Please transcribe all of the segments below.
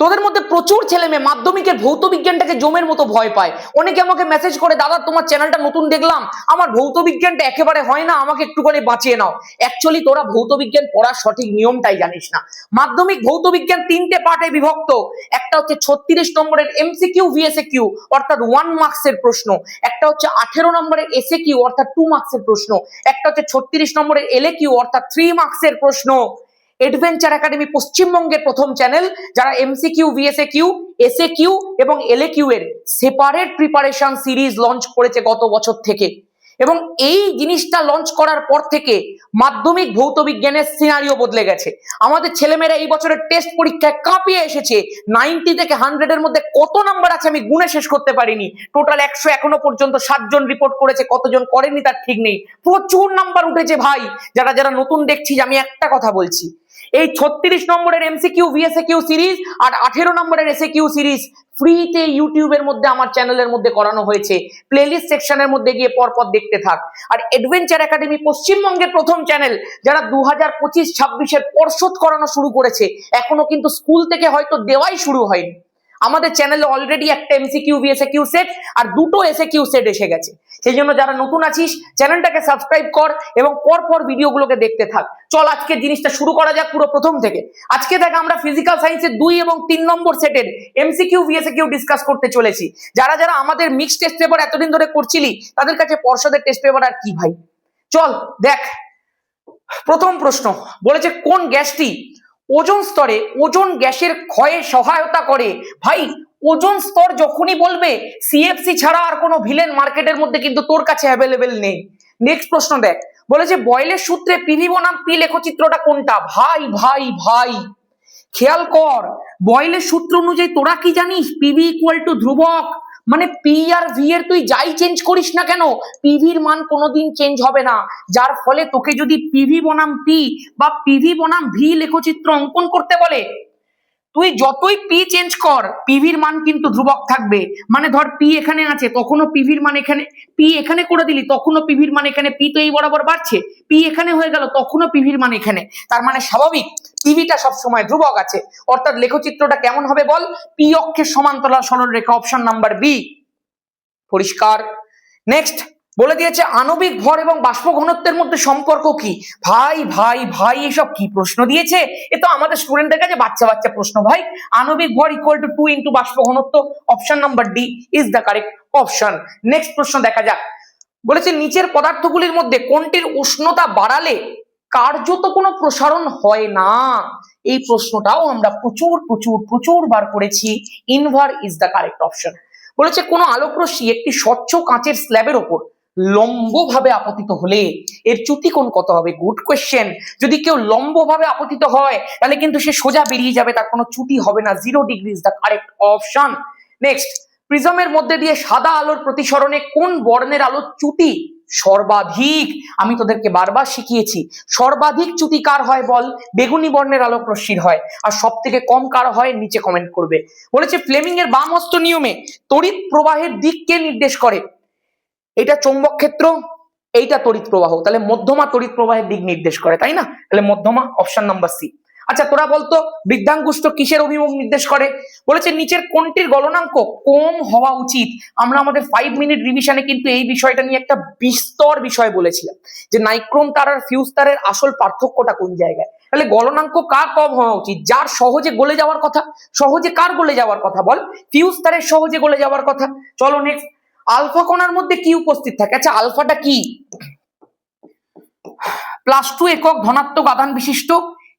তোদের মধ্যে প্রচুর ছেলে মেয়ে মাধ্যমিকের ভৌত বিজ্ঞানটাকে জমের মতো ভয় পায়। অনেকে আমাকে মেসেজ করে, দাদা তোমার চ্যানেলটা নতুন দেখলাম, আমার ভৌত বিজ্ঞানটা একেবারে হয় না, আমাকে একটুখানি বাঁচিয়ে নাও। অ্যাকচুয়ালি তোরা ভৌত বিজ্ঞান পড়ার সঠিক নিয়মটাই জানিস না। মাধ্যমিক ভৌত বিজ্ঞান তিনটে পার্টে বিভক্ত। একটা হচ্ছে 36 নম্বরের এমসিকিউ ভিএসএকিউ অর্থাৎ 1 মার্কসের প্রশ্ন, একটা হচ্ছে 18 নম্বরের এসএকিউ অর্থাৎ 2 মার্কসের প্রশ্ন, একটা হচ্ছে 36 নম্বরের এলএকিউ অর্থাৎ 3 মার্কসের প্রশ্ন। এডভেঞ্চার একাডেমি পশ্চিমবঙ্গের প্রথম চ্যানেল যারা এমসিকিউ ভিএসএকিউ এসএকিউ এবং এলএকিউ এর সেপারেট প্রিপারেশন সিরিজ লঞ্চ করেছে গত বছর থেকে। এবং এই জিনিসটা লঞ্চ করার পর থেকে মাধ্যমিক ভৌত বিজ্ঞানের সিনারিও বদলে গেছে। আমাদের ছেলেমেয়েরা এই বছরের টেস্ট পরীক্ষায় কাঁপিয়ে এসেছে। 90 থেকে 100 এর মধ্যে কত নাম্বার আছে আমি গুণে শেষ করতে পারিনি। টোটাল 100 এখনো পর্যন্ত 7 জন রিপোর্ট করেছে, কতজন করেনি তার ঠিক নেই। প্রচুর নাম্বার উঠেছে ভাই। যারা যারা নতুন দেখছিস, আমি একটা কথা বলছি, এই 36 নম্বরের এমসিকিউ ভিএসএকিউ সিরিজ আর 18 নম্বরের এসএকিউ সিরিজ ফ্রিতে ইউটিউবের মধ্যে আমার চ্যানেলের মধ্যে করানো হয়েছে। প্লেলিস্ট সেকশনের মধ্যে গিয়ে পরপর দেখতে থাক। আর এডভেঞ্চার একাডেমি পশ্চিমবঙ্গের প্রথম চ্যানেল যারা 2025-26-এর পর্ষদ করানো শুরু করেছে, এখনো কিন্তু স্কুল থেকে হয়তো দেওয়াই শুরু হয়নি। আমাদের চ্যানেলে অলরেডি একটা এমসিকিউ ভিএসএকিউ সেট আর দুটো এসএকিউ সেট এসে গেছে। সেই জন্য যারা নতুন আছিস চ্যানেলটাকে সাবস্ক্রাইব কর এবং পরপর ভিডিওগুলোকে দেখতে থাক। চল আজকে জিনিসটা শুরু করা যাক পুরো প্রথম থেকে। আজকে দেখ আমরা ফিজিক্যাল সায়েন্সের 2 এবং 3 নম্বর সেটের এমসিকিউ ভিএসএকিউ ডিসকাস করতে চলেছি। যারা যারা আমাদের মিক্সড টেস্ট পেপার এতদিন ধরে করছিলি তাদের কাছে পর্ষদের টেস্ট পেপার আর কি ভাই। চল দেখ, প্রথম প্রশ্ন বলেছে কোন গ্যাসটি ওজোন স্তরে ওজোন গ্যাসের ক্ষয়ে সহায়তা করে। ভাই ওজোন স্তর যখনই বলবে সিএফসি ছাড়া আর কোনো ভিলেন মার্কেটের মধ্যে কিন্তু তোর কাছে অ্যাভেলেবেল নেই। নেক্সট প্রশ্ন দেখ, বলেছে বয়েলের সূত্রে পিভি বনাম পি লেখচিত্রটা কোনটা। ভাই ভাই ভাই খেয়াল কর, বয়েলের সূত্র অনুযায়ী তোরা কি জানিস পিভি ইকুয়াল টু ধ্রুবক, মানে পি আর ভি এর তুই যাই চেঞ্জ করিস না কেন পিভির মান কোনোদিন চেঞ্জ হবে না। যার ফলে তোকে যদি পিভি বনাম পি বা পিভি বনাম ভি লেখচিত্র অঙ্কন করতে বলে, তুই যতই পি চেঞ্জ কর পিভির মান কিন্তু ধ্রুবক থাকবে। মানে ধর পি এখানে আছে তখনও পিভির মান এখানে, পি এখানে করে দিলি তখনও পিভির মান এখানে, পি তো এই বরাবর বাড়ছে, পি এখানে হয়ে গেল তখনও পিভির মান এখানে। তার মানে স্বাভাবিক পিভিটা সবসময় ধ্রুবক আছে। অর্থাৎ লেখচিত্রটা কেমন হবে বল, পি অক্ষের সমান্তরাল সরলরেখা, অপশন নাম্বার বি। পরিষ্কার। নেক্সট বলে দিয়েছে আণবিক ভর এবং বাষ্প ঘনত্বের মধ্যে সম্পর্ক কি। ভাই ভাই ভাই এসব কি প্রশ্ন দিয়েছে, এ তো আমাদের স্টুডেন্টের কাছে বাচ্চা বাচ্চা প্রশ্ন ভাই। আণবিক ভর ইকুয়াল টু 2 ইন্টু বাষ্প ঘনত্ব, option number D is the correct option. Next প্রশ্ন দেখা যাক, বলেছে নিচের পদার্থগুলির মধ্যে কোনটির উষ্ণতা বাড়ালে কার্যত কোনো প্রসারণ হয় না। এই প্রশ্নটাও আমরা প্রচুর প্রচুর প্রচুর বার করেছি। ইনভার ইজ দ্য কারেক্ট অপশন। বলেছে কোন আলোকরশ্মি একটি স্বচ্ছ কাঁচের স্ল্যাবের ওপর লম্বভাবে আপতিত হলে এর চ্যুতি কোণ কত হবে। Good question. যদি কেউ লম্বভাবে আপতিত হয় তাহলে কিন্তু সে সোজা বেরিয়ে যাবে, তার কোনো চ্যুতি হবে না। 0 degree is the correct option. Next, প্রিজমের মধ্যে দিয়ে সাদা আলোর প্রতিসরণে কোন বর্ণের আলোর চ্যুতি সর্বাধিক। আমি তোদেরকে বারবার শিখিয়েছি সর্বাধিক চ্যুতি কার হয় বল, বেগুনি বর্ণের আলোক রশ্মির হয়। আর সব থেকে কম কার হয় নিচে কমেন্ট করবে। বলেছে ফ্লেমিং এর বাম হস্ত নিয়মে তড়িৎ প্রবাহের দিককে নির্দেশ করে। এটা চৌম্বক ক্ষেত্র, এইটা তড়িৎ প্রবাহ, তাহলে মধ্যমা তড়িৎ প্রবাহের দিক নির্দেশ করে, তাই না? তাহলে মধ্যমা, অপশন নাম্বার সি। আচ্ছা তোরা বলতো বৃদ্ধাঙ্গুষ্ঠ কিসের অভিমুখ নির্দেশ করে। বলেছে নিচের কোনটির গলনাঙ্ক কম হওয়া উচিত। আমরা আমাদের 5 মিনিট রিভিশনে কিন্তু এই বিষয়টা নিয়ে একটা বিস্তর বিষয় বলেছিলাম যে নাইক্রোম তার আর ফিউজ তারের আসল পার্থক্যটা কোন জায়গায়। তাহলে গলনাঙ্ক কার কম হওয়া উচিত, যার সহজে গলে যাওয়ার কথা। সহজে কার গলে যাওয়ার কথা বল, ফিউজ তারের সহজে গলে যাওয়ার কথা। চলো নেক্সট, আলফা কণার মধ্যে কি উপস্থিত থাকে। আচ্ছা আলফাটা কি, +2 একক ধনাত্মক আধান বিশিষ্ট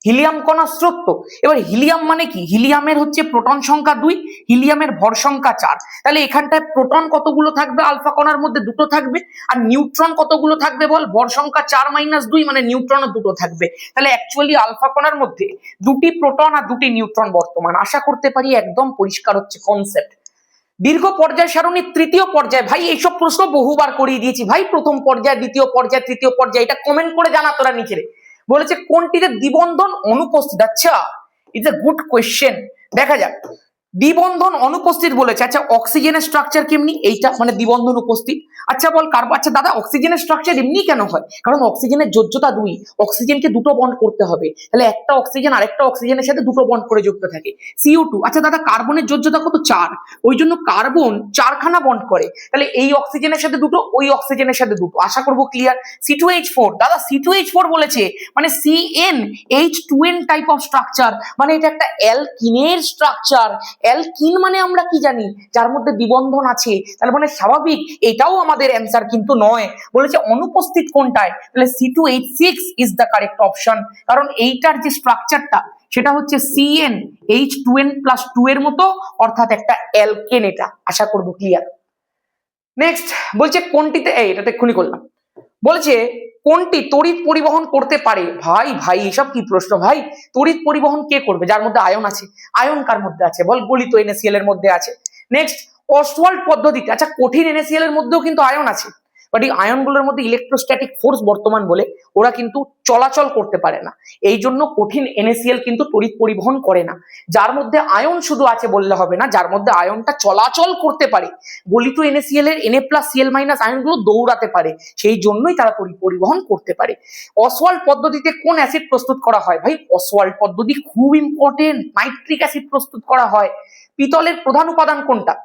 হিলিয়াম কণা স্রোত। এবার হিলিয়াম মানে কি, হিলিয়ামের হচ্ছে প্রোটন সংখ্যা 2, হিলিয়ামের ভর সংখ্যা 4। তাহলে এখানটায় প্রোটন কতগুলো থাকবে আলফা কণার মধ্যে, 2টো থাকবে। আর নিউট্রন কতগুলো থাকবে বল, ভর সংখ্যা 4 - 2 মানে নিউট্রনও 2টো থাকবে। তাহলে অ্যাকচুয়ালি আলফা কণার মধ্যে 2টি প্রোটন আর 2টি নিউট্রন বর্তমান। আশা করতে পারি একদম পরিষ্কার হচ্ছে কনসেপ্ট। দীর্ঘ পর্যায় সারণীর তৃতীয় পর্যায়, ভাই এইসব প্রশ্ন বহুবার করিয়ে দিয়েছি ভাই। প্রথম পর্যায়, দ্বিতীয় পর্যায়, তৃতীয় পর্যায়, এটা কমেন্ট করে জানা তোরা নিচে। বলেছে কোনটিতে দ্বিবন্ধন অনুপস্থিত। আচ্ছা ইটস এ গুড কোয়েশ্চেন। দেখা যাক, দ্বিবন্ধন অনুপস্থিত বলেছে। আচ্ছা অক্সিজেনের স্ট্রাকচার কেমনি? এইটা মানে দ্বিবন্ধন উপস্থিত। আচ্ছা বল আচ্ছা দাদা অক্সিজেনের স্ট্রাকচার এমনি কেন হয়? কারণ অক্সিজেনের যোজ্যতা 2, অক্সিজেনকে দুটো বন্ড করতে হবে, তাহলে একটা অক্সিজেন আরেকটা অক্সিজেনের সাথে দুটো বন্ড করে যুক্ত থাকে। CO2 আচ্ছা দাদা কার্বনের যোজ্যতা কত? 4, ওই জন্য কার্বন 4খানা বন্ড করে, তাহলে এই অক্সিজেনের সাথে দুটো, ওই অক্সিজেনের সাথে দুটো। আশা করবো ক্লিয়ার। C2H4 দাদা C2H4 বলেছে মানে CnH2n টাইপ অফ স্ট্রাকচার, মানে এটা একটা অ্যালকিনের স্ট্রাকচার। অ্যালকিন মানে আমরা কি জানি? যার মধ্যে দ্বিবন্ধন আছে, তার মানে স্বাভাবিক এটাও আমাদের অ্যান্সার কিন্তু নয়। বলেছে অনুপস্থিত কোনটায়? তাহলে C2H6 is the correct option, কারণ এইটার যে স্ট্রাকচারটা সেটা হচ্ছে CnH2n+2 এর মতো, অর্থাৎ একটা অ্যালকেন এটা। আশা করবো ক্লিয়ার। নেক্সট বলছে কোনটিতে, এটাতে এক্ষুনি করলাম। বলছে কোনটি তড়িৎ পরিবহন করতে পারে? ভাই ভাই এসব কি প্রশ্ন ভাই? তড়িৎ পরিবহন কে করবে? যার মধ্যে আয়ন আছে। আয়ন কার মধ্যে আছে বল? গলিত NaCl এর মধ্যে আছে। নেক্সট অসওয়াল্ড পদ্ধতিতে, আচ্ছা কঠিন NaCl এর মধ্যেও কিন্তু আয়ন আছে, বাট এই আয়নগুলোর মধ্যে ইলেকট্রোস্ট্যাটিক ফোর্স বর্তমান বলে ওরা কিন্তু চলাচল করতে পারে না, এই জন্য কঠিন NaCl কিন্তু তড়িৎ পরিবহন করে না। যার মধ্যে আয়ন শুধু আছে বললে হবে না, যার মধ্যে আয়নটা চলাচল করতে পারে, গলিত NaCl এর Na+Cl- আয়নগুলো দৌড়াতে পারে, সেই জন্যই তারা তড়িৎ পরিবহন করতে পারে। অসওয়াল্ড পদ্ধতিতে কোন অ্যাসিড প্রস্তুত করা হয়? ভাই অসওয়াল্ড পদ্ধতি খুব ইম্পর্টেন্ট, নাইট্রিক অ্যাসিড প্রস্তুত করা হয়। পিতলের প্রধান উপাদান কোনটা?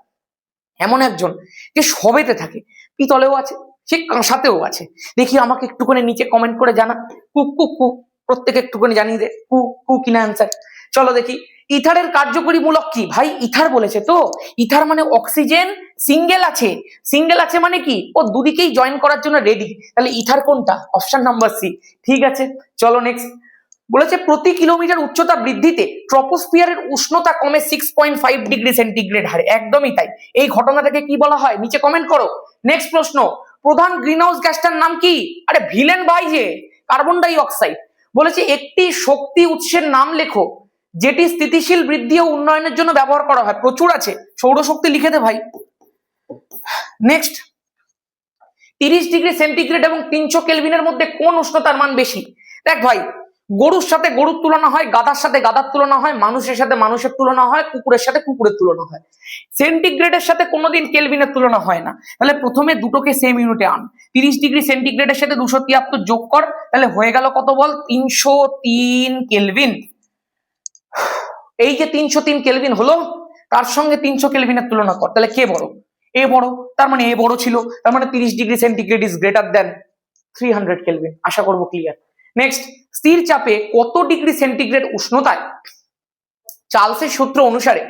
এমন একজন যে সবেতে থাকে, পিতলেও আছে, সে কাঁসাতেও আছে। দেখি আমাকে একটুখানি নিচে কমেন্ট করে জানা, কু কু কু, প্রত্যেকে একটুখানি জানিয়ে দে কু কু কিনা অ্যান্সার। চলো দেখি ইথারের কার্যকরী মূলক কি? ভাই ইথার বলেছে তো, ইথার মানে অক্সিজেন সিঙ্গেল আছে, সিঙ্গেল আছে মানে কি ও দুদিকেই জয়েন করার জন্য রেডি, তাহলে ইথার কোনটা? Option number C. ঠিক আছে চলো নেক্সট। বলেছে প্রতি কিলোমিটার উচ্চতা বৃদ্ধিতে ট্রপোস্ফিয়ারের উষ্ণতা কমে 6.5 ডিগ্রি সেন্টিগ্রেড হারে। একদমই তাই। এই ঘটনাটাকে কি বলা হয়? নিচে কমেন্ট করো। নেক্সট প্রশ্ন, প্রধান গ্রিনহাউস গ্যাসটার নাম কি? আরে ভিলেন ভাই যে কার্বন ডাই অক্সাইড। বলেছে একটি শক্তি উৎসের নাম লেখো যেটি স্থিতিশীল বৃদ্ধি ও উন্নয়নের জন্য ব্যবহার করা হয়। প্রচুর আছে, সৌরশক্তি লিখে দে ভাই। নেক্সট 30 ডিগ্রি সেন্টিগ্রেড এবং 300 কেলভিনের মধ্যে কোন উষ্ণতার মান বেশি? দেখ ভাই গরুর সাথে গরুর তুলনা হয়, গাধার সাথে গাধার তুলনা হয়, মানুষের সাথে মানুষের তুলনা হয়, কুকুরের সাথে কুকুরের তুলনা হয়, সেন্টিগ্রেডের সাথে কোনোদিন কেলভিনের তুলনা হয় না। তাহলে প্রথমে দুটোকে সেম ইউনিটে আন। 30 ডিগ্রি সেন্টিগ্রেডের সাথে 273 যোগ কর, তাহলে হয়ে গেল কত বল? 303 কেলভিন। এই যে 303 কেলভিন হলো, তার সঙ্গে 300 কেলভিনের তুলনা কর, তাহলে কে বড়? এ বড়, তার মানে এ বড় ছিল, তার মানে 30 degree centigrade is greater than 300 kelvin. আশা করবো ক্লিয়ার। নেক্সট স্থির চাপে কত ডিগ্রি সেন্টিগ্রেড উষ্ণতায় চার্লসের সূত্র অনুসারে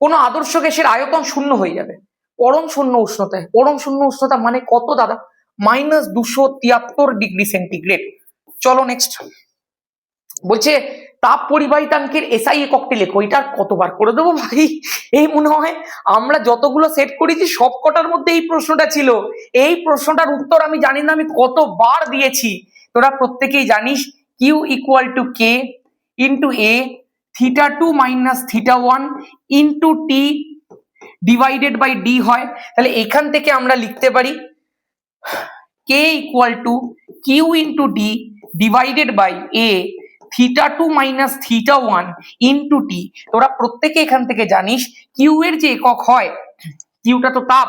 কোন আদর্শ গ্যাসের আয়তন শূন্য হয়ে যাবে? পরম শূন্য উষ্ণতায়। পরম শূন্য উষ্ণতা মানে কত দাদা? -273 ডিগ্রি সেন্টিগ্রেড। চলো নেক্সট। বলছে তাপ পরিবাহিতাঙ্কের SI এককটি লেখো। এটা কতবার করে দেবো ভাই? এই মনে হয় আমরা যতগুলো সেট করেছি সব কটার মধ্যে এই প্রশ্নটা ছিল। এই প্রশ্নটার উত্তর আমি জানি না আমি কতবার দিয়েছি, তোরা প্রত্যেকেই জানিস। Q = K * A θ2 - θ1 * T / D হয়। তাহলে এখান থেকে আমরা লিখতে পারি K = Q * D / A θ2 - θ1 * T। তোরা প্রত্যেকে এখান থেকে জানিস কিউ এর যে একক হয়, কিউটা তো তাপ,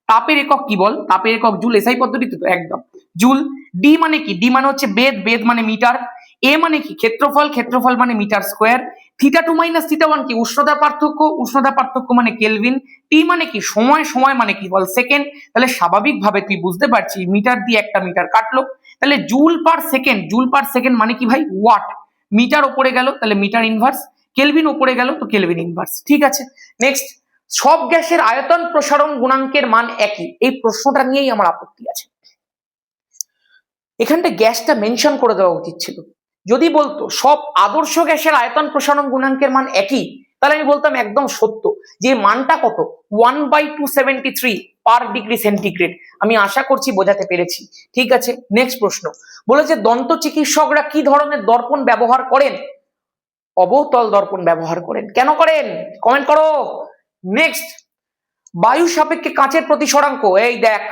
তাপের একক কি বল? তাপের একক জুল। এসআই পদ্ধতিতে তো একদম জুল। ডি মানে কি? ডি মানে হচ্ছে বেদ, বেদ মানে মিটার। এ মানে কি? ক্ষেত্রফল, ক্ষেত্রফল মানে মিটার স্কোয়ার। θ2 - θ1 কি? উষ্ণতা পার্থক্য, উষ্ণতা পার্থক্য মানে কেলভিন। টি মানে কি? সময়, সময় মানে কি বল? সেকেন্ড। তাহলে স্বাভাবিকভাবে তুই বুঝতে পারছিস মিটার দিয়ে একটা মিটার কাটলো, তাহলে joule per second, joule per second মানে কি ভাই? ওয়াট। মিটার ওপরে গেল তাহলে মিটার ইনভার্স, কেলভিন ওপরে গেল তো কেলভিন ইনভার্স। ঠিক আছে নেক্সট। সব গ্যাসের আয়তন প্রসারণ গুণাঙ্কের মান একই। এই প্রশ্নটা নিয়েই আমার আপত্তি আছে। এখানটা গ্যাসটা মেনশন করে দেওয়া উচিত ছিল। যদি বলতো সব আদর্শ গ্যাসের আয়তন প্রসারণ গুণাঙ্কের মান একই, তাহলে আমি বলতাম একদম সত্য, যে মানটা কত? 1/273 পার ডিগ্রি সেন্টিগ্রেড। আমি আশা করছি বোঝাতে পেরেছি। ঠিক আছে নেক্সট প্রশ্ন। বলেছে দন্ত চিকিৎসকরা কি ধরনের দর্পণ ব্যবহার করেন? অবতল দর্পণ ব্যবহার করেন। কেন করেন? কমেন্ট করো। নেক্সট, বায়ু সাপেক্ষে কাঁচের প্রতিসরাঙ্ক। এই দেখ,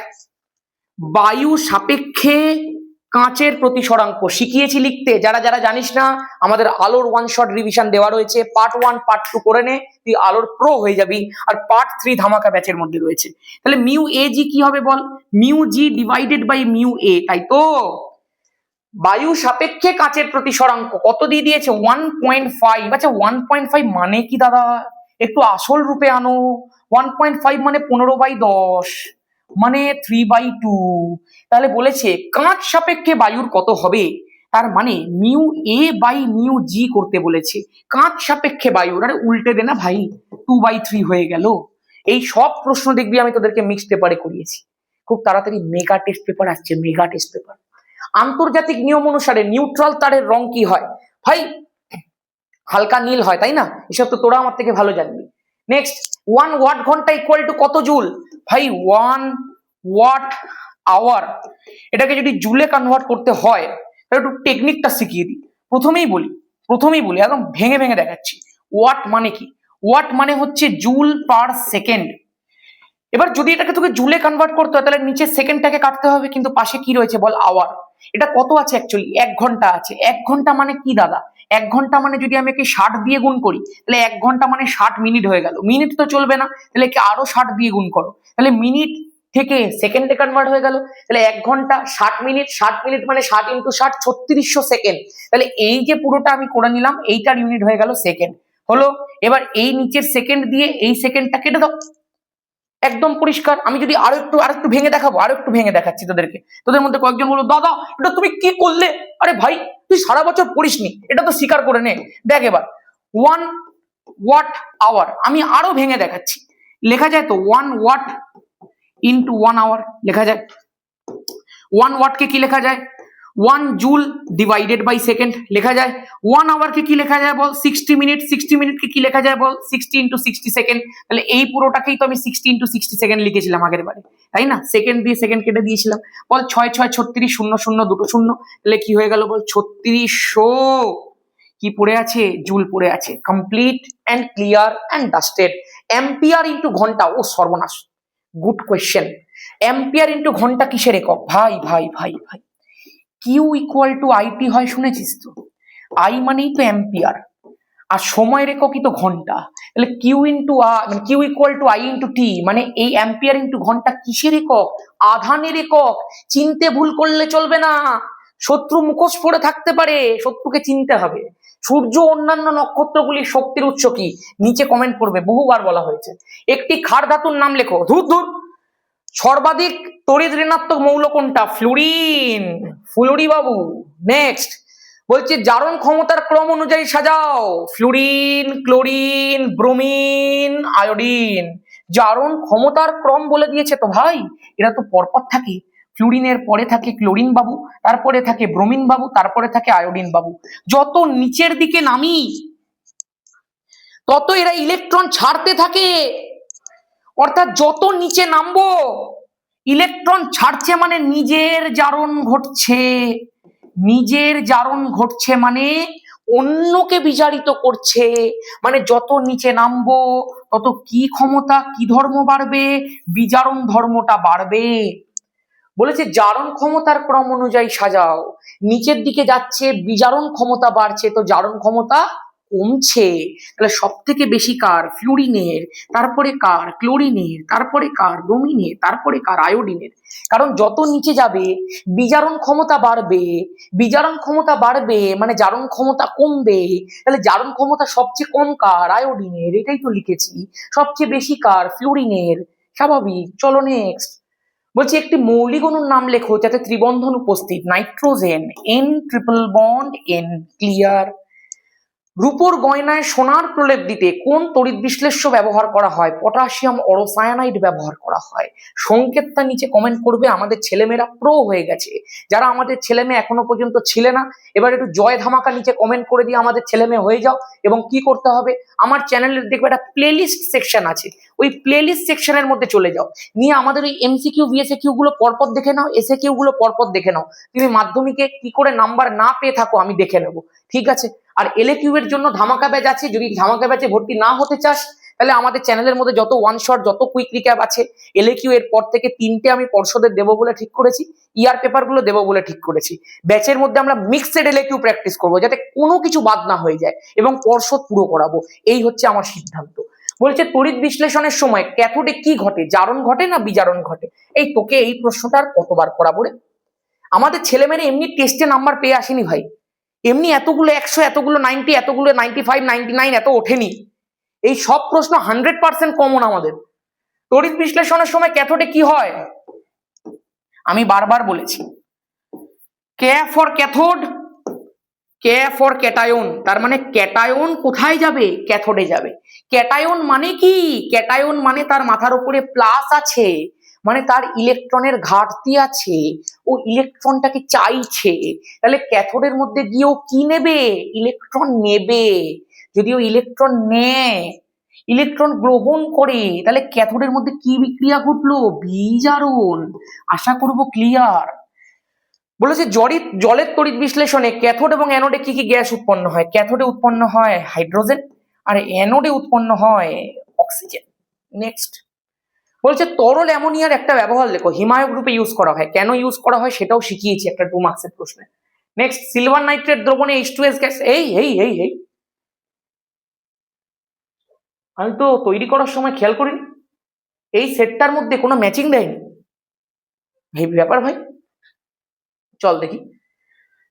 বায়ু সাপেক্ষে কাঁচের প্রতিসরাঙ্ক শিখিয়েছি লিখতে। যারা যারা জানিস না, আমাদের আলোর ওয়ান শট রিভিশন দেওয়া রয়েছে, পার্ট 1 পার্ট 2 করে নে, তুই আলোর প্রো হয়ে যাবি। আর পার্ট 3 ধামাকা ব্যাচের মধ্যে রয়েছে। তাহলে মিউ এ জি কি হবে বল? Mu G divided by mu A, তাই তো? বায়ু সাপেক্ষে কাঁচের প্রতিসরাঙ্ক কত দিয়ে দিয়েছে? 1.5। আচ্ছা 1.5 মানে কি দাদা? একটু আসল রূপে আনো। 1.5 মানে 15/10, মানে 3/2। তাহলে বলেছে কাঁচ সাপেক্ষে বায়ুর কত হবে, তার মানে মিউ এ বাই মিউ জি করতে বলেছে। কাঁচ সাপেক্ষে বায়ুর, আরে উল্টে দে না ভাই, 2/3 হয়ে গেল। এই সব প্রশ্ন দেখবি আমি তোদেরকে মিক্সড পেপারে করিয়েছি। খুব তাড়াতাড়ি মেগা টেস্ট পেপার আসছে, মেগা টেস্ট পেপার। আন্তর্জাতিক নিয়ম অনুসারে নিউট্রাল তারের রং কি হয় ভাই? হালকা নীল হয়, তাই না? এসব তো তোরা আমার থেকে ভালো জানবি। নেক্সট, 1 ওয়াট ঘন্টা ইকুয়াল টু কত জুল? ভাই 1 ওয়াট আওয়ার, এটাকে যদি জুলে কনভার্ট করতে হয় তাহলে একটু টেকনিকটা শিখিয়ে দিই। প্রথমেই বলি একদম ভেঙে ভেঙে দেখাচ্ছি। ওয়াট মানে কি? ওয়াট মানে হচ্ছে জুল পার সেকেন্ড। এবার যদি এটাকে তোকে জুলে কনভার্ট করতে হয় তাহলে নিচে সেকেন্ডটাকে কাটতে হবে, কিন্তু পাশে কি রয়েছে বল? আওয়ার। এটা কত আছে অ্যাকচুয়ালি? 1 ঘন্টা আছে। 1 ঘন্টা মানে কি দাদা? 1 ঘন্টা মানে যদি আমি একে 60 দিয়ে গুণ করি তাহলে 1 ঘন্টা মানে 60 মিনিট হয়ে গেল। মিনিট তো চলবে না, তাহলে একে আরো 60 দিয়ে গুণ করো, তাহলে মিনিট থেকে সেকেন্ডে কনভার্ট হয়ে গেল। তাহলে 1 ঘন্টা 60 মিনিট, 60 মিনিট মানে 60 × 60 3600 সেকেন্ড। তাহলে এই যে পুরোটা আমি করে নিলাম, এইটার ইউনিট হয়ে গেল সেকেন্ড। হলো, এবার এই নিচের সেকেন্ড দিয়ে এই সেকেন্ডটা কেটে দাও, একদম পরিষ্কার। আমি যদি আরো একটু ভেঙে দেখাবো, আরো একটু ভেঙে দেখাচ্ছি তোদেরকে। তোদের মধ্যে কয়েকজন বললো দাদা এটা তুমি কি করলে? আরে ভাই তুই সারা বছর পড়িসনি, এটা তো স্বীকার করে নে। দেখ এবার 1 ওয়াট আওয়ার, আমি আরো ভেঙে দেখাচ্ছি। লেখা যায় তো 1 ওয়াট ইন্টু 1 আওয়ার লেখা যায়। 1 ওয়াটকে কি লেখা যায়? 1 জুল ডিভাইডেড বাই সেকেন্ড লেখা যায়। 1 আওয়ারকে কি লেখা যায় বল? 60 মিনিট। 60 মিনিটকে কি লেখা যায় বল? 60 × 60 সেকেন্ড। তাহলে এই পুরোটাকেই তো আমি 60 × 60 সেকেন্ড লিখেছিলাম আগের বারে, তাই না? সেকেন্ড দিয়ে সেকেন্ড কেটে দিয়েছিলাম। বল 6 6 36 0 0 2 0, তাহলে কি হয়ে গেল বল? 3600 কি পড়ে আছে? জুল পড়ে আছে। Complete and clear and dusted. Ampere into ঘন্টা, ও সর্বনাশ, গুড কোয়েশ্চেন। অ্যাম্পিয়ার ইন্টু ঘন্টা কিসের একক? ভাই ভাই ভাই ভাই, কিউ ইকুয়াল টু আইটি হয়, শুনেছিস তো? আই মানেই তো অ্যাম্পিয়ার, আর সময়ের এককই তো ঘন্টা। তাহলে কিউ ইন্টু মানে Q equal to I into T, মানে এই অ্যাম্পিয়ার ইন্টু ঘন্টা কিসের একক? আধানের একক। চিনতে ভুল করলে চলবে না, শত্রু মুখোশ পড়ে থাকতে পারে, শত্রুকে চিনতে হবে। সূর্য অন্যান্য নক্ষত্রগুলির শক্তির উৎস কি? নিচে কমেন্ট করবে, বহুবার বলা হয়েছে। একটি ক্ষার ধাতুর নাম লেখো। ধুর ধুর, সর্বাধিক তড়িৎ ঋণাত্মক মৌল কোনটা? ফ্লুরিন, ফুলুরি বাবু। নেক্সট বলছে জারণ ক্ষমতার ক্রম অনুযায়ী সাজাও। Fluorine, chlorine, bromine, iodine. জারণ ক্ষমতার ক্রম বলে দিয়েছে তো ভাই, এরা তো পরপর থাকে। ফ্লুরিনের পরে থাকে ক্লোরিন বাবু, তারপরে থাকে ব্রোমিন বাবু, তারপরে থাকে আয়োডিন বাবু। যত নিচের দিকে নামি তত এরা ইলেকট্রন ছাড়তে থাকে, অর্থাৎ যত নিচে নামবো ইলেকট্রন ছাড়ছে, মানে নিজের জারণ ঘটছে। নিজের জারণ ঘটছে মানে অন্যকে বিজারিত করছে। মানে যত নিচে নামবো তত কি ক্ষমতা, কি ধর্ম বাড়বে? বিজারণ ধর্মটা বাড়বে। বলেছে জারণ ক্ষমতার ক্রম অনুযায়ী সাজাও। নিচের দিকে যাচ্ছে, বিজারণ ক্ষমতা বাড়ছে, তো জারণ ক্ষমতা কমছে। তাহলে সব থেকে বেশি কার? ফ্লুরিনের, তারপরে কার? ক্লোরিনের, তারপরে কার? ব্রোমিনের, তারপরে কার? আয়োডিনের। কারণ যত নিচে যাবে বিজারণ ক্ষমতা বাড়বে, বিজারণ ক্ষমতা বাড়বে মানে জারণ ক্ষমতা কমবে। তাহলে জারণ ক্ষমতা সবচেয়ে কম কার? আয়োডিনের, এটাই তো লিখেছি। সবচেয়ে বেশি কার? ফ্লুরিনের। স্বাভাবিক। চলো নেক্সট। বলছি একটি মৌলিক অণুর নাম লেখো যাতে ত্রিবন্ধন উপস্থিত। Nitrogen, N triple bond N, clear. রূপোর গয়নায় সোনার প্রলেপ দিতে কোন তড়িৎ বিশ্লেষ্য ব্যবহার করা হয়? পটাশিয়াম অরোসায়ানাইড ব্যবহার করা হয়। সংকেতটা নিচে কমেন্ট করবে। আমাদের ছেলেমেয়েরা প্রো হয়ে গেছে, যারা আমাদের ছেলেমেয়ে এখনো পর্যন্ত ছিলে না, এবার একটু জয় ধামাকা নিচে কমেন্ট করে দিয়ে আমাদের ছেলেমেয়ে হয়ে যাও। এবং কি করতে হবে? আমার চ্যানেলের দেখবে একটা প্লেলিস্ট সেকশন আছে, ওই প্লেলিস্ট সেকশনের মধ্যে চলে যাও, নিয়ে আমাদের ওই এমসিকিউ ভিএসকিউ গুলো পরপর দেখে নাও, এসএকিউ গুলো পরপর দেখে নাও। তুমি মাধ্যমিকে কি করে নাম্বার না পেয়ে থাকো আমি দেখে নেবো, ঠিক আছে? আর এলএকিউ এর জন্য ধামাকা ব্যাচ আছে, যদি ধামাকা ব্যাচে ভর্তি না হতে চাস তাহলে আমাদের চ্যানেলের মধ্যে যত ওয়ান শট, যত কুইক রিক্যাপ আছে, এলএকিউ এর পর থেকে 3টে আমি পর্ষদের দেবো বলে ঠিক করেছি, ইয়ার পেপার গুলো দেবো বলে ঠিক করেছি। ব্যাচের মধ্যে আমরা মিক্সড এলএকিউ প্র্যাকটিস করবো, যাতে কোনো কিছু বাদ না হয়ে যায়, এবং পর্ষদ পুরো করাবো। এই হচ্ছে আমার সিদ্ধান্ত। বলছে তড়িৎ বিশ্লেষণের সময় ক্যাথোডে কি ঘটে, জারণ ঘটে না বিজারণ ঘটে? এই তোকে এই প্রশ্নটা আর কতবার করাবো রে? আমাদের ছেলেমেয়েরা এমনি টেস্টে নাম্বার পেয়ে আসেনি ভাই, এমনি এতগুলো 100, এতগুলো 90, এতগুলো 95, 99 এত ওঠেনি। এই সব প্রশ্ন 100% কমন আমাদের। তড়িৎ বিশ্লেষণের সময় ক্যাথোডে কি হয়? আমি বারবার বলেছি, K for cathode, K for cation. তার মানে ক্যাটায়ন কোথায় যাবে? ক্যাথোডে যাবে। ক্যাটায়ন মানে কি? ক্যাটায়ন মানে তার মাথার উপরে প্লাস আছে, মানে তার ইলেকট্রনের ঘাটতি আছে, ও ইলেকট্রনটাকে চাইছে। তাহলে ক্যাথোডের মধ্যে গিয়েও কি নেবে? ইলেকট্রন নেবে। যদি ও ইলেকট্রন নেয়, ইলেকট্রন গ্রহণ করে, তাহলে ক্যাথোডের মধ্যে কি বিক্রিয়া ঘটলো? বিজারণ। আশা করব ক্লিয়ার। বলেছে জলের তড়িৎ বিশ্লেষণে ক্যাথোড এবং অ্যানোডে কি কি গ্যাস উৎপন্ন হয়? ক্যাথোডে উৎপন্ন হয় হাইড্রোজেন, আর অ্যানোডে উৎপন্ন হয় অক্সিজেন। নেক্সট বলছে তরল অ্যামোনিয়ার একটা ব্যবহার লেখো। হিমায়ক রূপে ইউজ করা হয়, কেন ইউজ করা হয় সেটাও শিখিয়েছি একটা 2 মার্কসের প্রশ্নে। নেক্সট সিলভার নাইট্রেট দ্রবণে H2S গ্যাস। এই এই এই এই আমি তো তৈরি করার সময় খেয়াল করিনি, এই সেটটার মধ্যে কোনো ম্যাচিং দেয়নি। এই ব্যাপার ভাই, চল দেখি।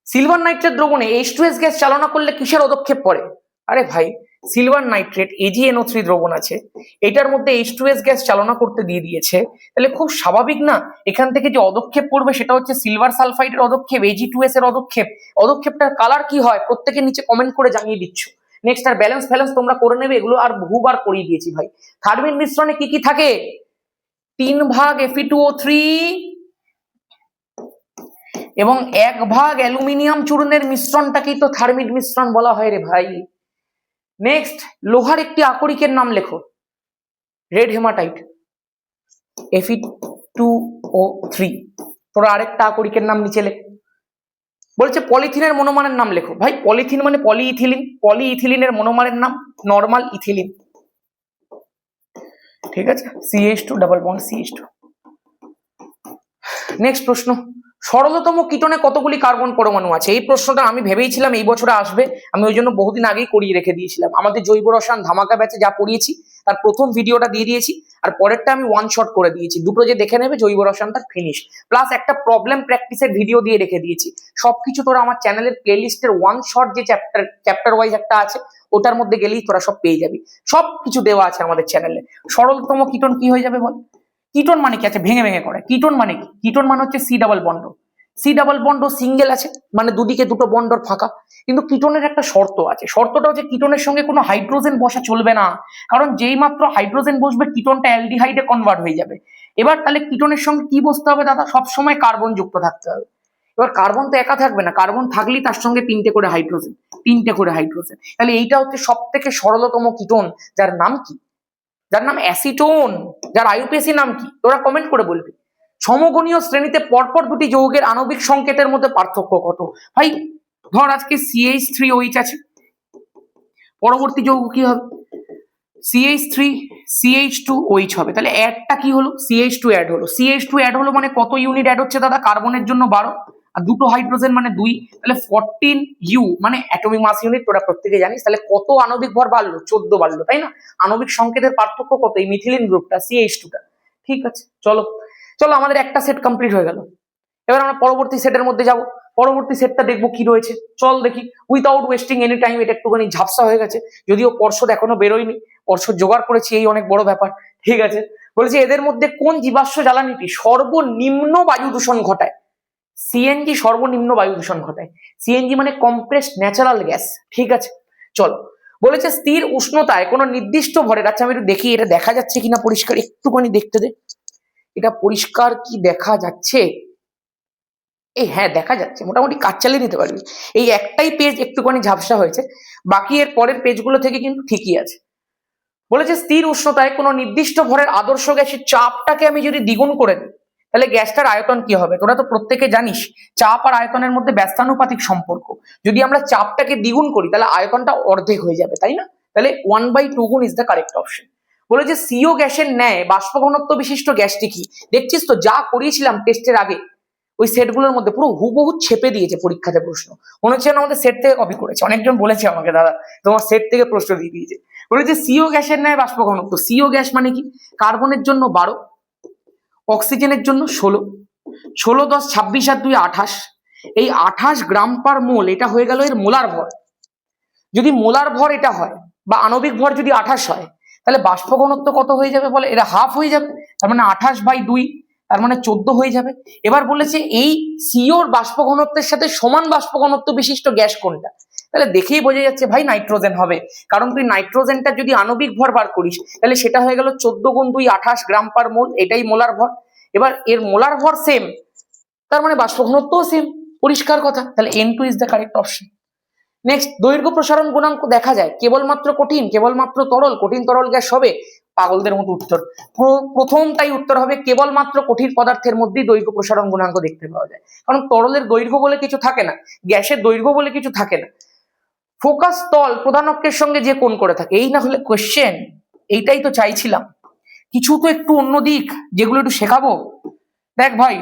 সিলভার নাইট্রেট দ্রবণে H2S গ্যাস চালনা করলে কিসের পদক্ষেপ পড়ে? আরে ভাই, সিলভার নাইট্রেট AgNO3 দ্রবণ আছে, এটার মধ্যে H2S গ্যাস চালনা করতে দিয়ে দিয়েছে, তাহলে খুব স্বাভাবিক না এখান থেকে যে পদক্ষেপ পড়বে সেটা হচ্ছে সিলভার সালফাইডের পদক্ষেপ, Ag2S এর পদক্ষেপ। পদক্ষেপটার কালার কি হয় প্রত্যেকের নিচে কমেন্ট করে জানিয়ে দিচ্ছ। নেক্সট আর ব্যালেন্স ফ্যালেন্স তোমরা করে নেবে, এগুলো আর বহুবার করিয়ে দিয়েছি ভাই। থার্মিন মিশ্রণে কি কি থাকে? 3 ভাগ Fe2O3 এবং 1 ভাগ অ্যালুমিনিয়াম চূর্ণের মিশ্রণটাকেই তো থার্মিড মিশ্রণ বলা হয় রে ভাই। নেক্সট লোহার একটি আকরিকের নাম লেখো। Red hematite, Fe2O3। তোরা আরেকটা আকরিকের নাম নিচে লেখ। বলছে পলিথিনের মনোমারের নাম লেখো। ভাই পলিথিন মানে পলিইথিলিন, পলিইথিলিনের মনোমারের নাম নরমাল ইথিলিন। ঠিক আছে, CH2 double bond CH2। Next প্রশ্ন, সরলতম কিটনে কতগুলি কার্বন পরমাণু আছে? এই প্রশ্নটা আমি ভেবেইছিলাম এই বছরে আসবে, আমি ওই জন্য বহুদিন আগেই করিয়ে রেখে দিয়েছিলাম। আমাদের জৈব রসায়ন ধামাকা ব্যাচে যা পড়িয়েছি তার প্রথম ভিডিওটা দিয়ে দিয়েছি, আর পরেরটা আমি ওয়ান শট করে দিয়েছি। দুটো যে দেখে নেবে, জৈব রসায়নটা ফিনিশ, প্লাস একটা প্রবলেম প্র্যাকটিসের ভিডিও দিয়ে রেখে দিয়েছি। সবকিছু তোরা আমার চ্যানেলের প্লেলিস্টের ওয়ান শট যে চ্যাপ্টার ওয়াইজ একটা আছে, ওটার মধ্যে গেলেই তোরা সব পেয়ে যাবি। সবকিছু দেওয়া আছে আমাদের চ্যানেলে। সরলতম কিটন কি হয়ে যাবে বল? কিটোন মানে কি আছে? ভেঙে ভেঙে করে। কিটোন মানে কি? কিটোন মানে হচ্ছে C double bond. C double bond single আছে, মানে দুদিকে দুটো বন্ডর ফাঁকা। কিন্তু কিটোনের একটা শর্ত আছে, শর্তটা হচ্ছে কিটোনের সঙ্গে কোনো হাইড্রোজেন বসা চলবে না, কারণ যেই মাত্র হাইড্রোজেন বসবে কিটোনটা অ্যালডিহাইডে কনভার্ট হয়ে যাবে। এবার তাহলে কিটোনের সঙ্গে কি বসতে হবে দাদা? সবসময় কার্বন যুক্ত থাকতে হবে। এবার কার্বন তো একা থাকবে না, কার্বন থাকলেই তার সঙ্গে 3টে করে হাইড্রোজেন, 3টে করে হাইড্রোজেন। তাহলে এইটা হচ্ছে সব থেকে সরলতম কিটোন, যার নাম কি? যার নাম অ্যাসিটোন। যার আইউপিএসি নাম কি? তোরা কমেন্ট করে বলবি। সমগণীয় শ্রেণীতে পরপর দুটি যৌগের আণবিক সংকেতের মধ্যে পার্থক্য কত? ভাই ধর আজকে CH3OH আছে, পরবর্তী যৌগ কি হবে? CH3 CH2OH হবে। তাহলে অ্যাডটা কি হলো? CH2 অ্যাড হলো। CH2 অ্যাড হলো মানে কত ইউনিট অ্যাড হচ্ছে দাদা? কার্বনের জন্য 12, আর দুটো হাইড্রোজেন মানে 2, তাহলে 14U মানে অ্যাটমিক মাস ইউনিট, তোরা প্রত্যেকে জানিস। তাহলে কত আণবিক ভর বাড়লো? 14 বাড়লো, তাই না? আণবিক সংকেতের পার্থক্য কত? এই মিথিলিন গ্রুপটা, CH2টা। ঠিক আছে, চলো চলো, আমাদের একটা সেট কমপ্লিট হয়ে গেল। এবার আমরা পরবর্তী সেটের মধ্যে যাব। পরবর্তী সেটটা দেখবো কি রয়েছে, চল দেখি। উইথাউট ওয়েস্টিং এনি টাইম, এটা একটুখানি ঝাপসা হয়ে গেছে, যদিও পর্ষদ এখনো বেরোয়নি, পর্ষদ জোগাড় করেছি, এই অনেক বড় ব্যাপার। ঠিক আছে, বলেছে এদের মধ্যে কোন জীবাশ্ম জ্বালানিটি সর্বনিম্ন বায়ু দূষণ ঘটায়? সিএনজি সর্বনিম্ন বায়ু দূষণ ঘটায়। সিএনজি মানে কম্প্রেসড ন্যাচারাল গ্যাস। ঠিক আছে, চলো। বলেছে স্থির উষ্ণতায় কোনো নির্দিষ্ট ভরের, আচ্ছা আমি একটু দেখি এটা দেখা যাচ্ছে কিনা পরিষ্কার, একটুখানি দেখতে দে। এটা পরিষ্কার কি দেখা যাচ্ছে? এই হ্যাঁ দেখা যাচ্ছে, মোটামুটি কাজ চালিয়ে নিতে পারবি। এই একটাই পেজ একটুখানি ঝাপসা হয়েছে, বাকি এর পরের পেজগুলো থেকে কিন্তু ঠিকই আছে। বলেছে স্থির উষ্ণতায় কোনো নির্দিষ্ট ভরের আদর্শ গ্যাসের চাপটাকে আমি যদি দ্বিগুণ করে দিই, তাহলে গ্যাসটার আয়তন কি হবে? তোরা তো প্রত্যেকে জানিস চাপ আর আয়তনের মধ্যে ব্যস্তানুপাতিক সম্পর্ক। যদি আমরা চাপটাকে দ্বিগুণ করি তাহলে আয়তনটা অর্ধেক হয়ে যাবে, তাই না? তাহলে 1/2 গুণ ইজ দ্য কারেক্ট অপশন। বলে যে সিও গ্যাসের ন্যায় বাষ্প ঘনত্ব বিশিষ্ট গ্যাসটি কি? দেখছিস তো যা করিয়েছিলাম টেস্টের আগে ওই সেটগুলোর মধ্যে পুরো হুবহু ছেপে দিয়েছে পরীক্ষাতে প্রশ্ন, মনে হচ্ছে না আমাদের সেট থেকে কপি করেছে। অনেকজন বলেছে আমাকে, দাদা তোমার সেট থেকে প্রশ্ন দিয়ে দিয়েছে। বলেছে সিও গ্যাসের ন্যায় বাষ্প ঘনত্ব। সিও গ্যাস মানে কি? কার্বনের জন্য 12, অক্সিজেনের জন্য 16, 16 10 26 আর 2 28, এই 28 গ্রাম পার মোল, এটা হয়ে গেল এর মোলার ভর। যদি মোলার ভর এটা হয় বা আণবিক ভর যদি 28 হয়, তাহলে বাষ্প ঘনত্ব কত হয়ে যাবে বলে? এটা হাফ হয়ে যাবে, তার মানে 28/2, তার মানে 14 হয়ে যাবে। এবার বলেছে এই সিওর বাষ্প ঘনত্বের সাথে সমান বাষ্প ঘনত্ব বিশিষ্ট গ্যাস কোনটা? তাহলে দেখেই বোঝা যাচ্ছে ভাই নাইট্রোজেন হবে, কারণ তুই নাইট্রোজেনটা যদি আণবিক ভর বার করিস তাহলে সেটা হয়ে গেল 14 গুণ 2 28 গ্রাম পার মোল, এটাই মোলার ভর। এবার এর মোলার ভর সেম, তার মানে বাষ্প ঘনত্বও সেম, পরিষ্কার কথা। তাহলে N2 is the correct option. Next, দৈর্ঘ্য প্রসারণ গুণাঙ্ক দেখা যায় কেবলমাত্র কঠিন, কেবলমাত্র তরল, কঠিন তরল গ্যাস হবে? পাগলদের মতো উত্তর। প্রথমটাই উত্তর হবে, কেবলমাত্র কঠিন পদার্থের মধ্যেই দৈর্ঘ্য প্রসারণ গুণাঙ্ক দেখতে পাওয়া যায়, কারণ তরলের দৈর্ঘ্য বলে কিছু থাকে না, গ্যাসের দৈর্ঘ্য বলে কিছু থাকে না। ফোকাস তল প্রধান অক্ষের সঙ্গে যে কোণ করে থাকে, এই না হলে কোশ্চেন। এইটাই তো চাইছিলাম, কিছু তো একটু অন্য দিক যেগুলো একটু শেখাবো। দেখ ভাই,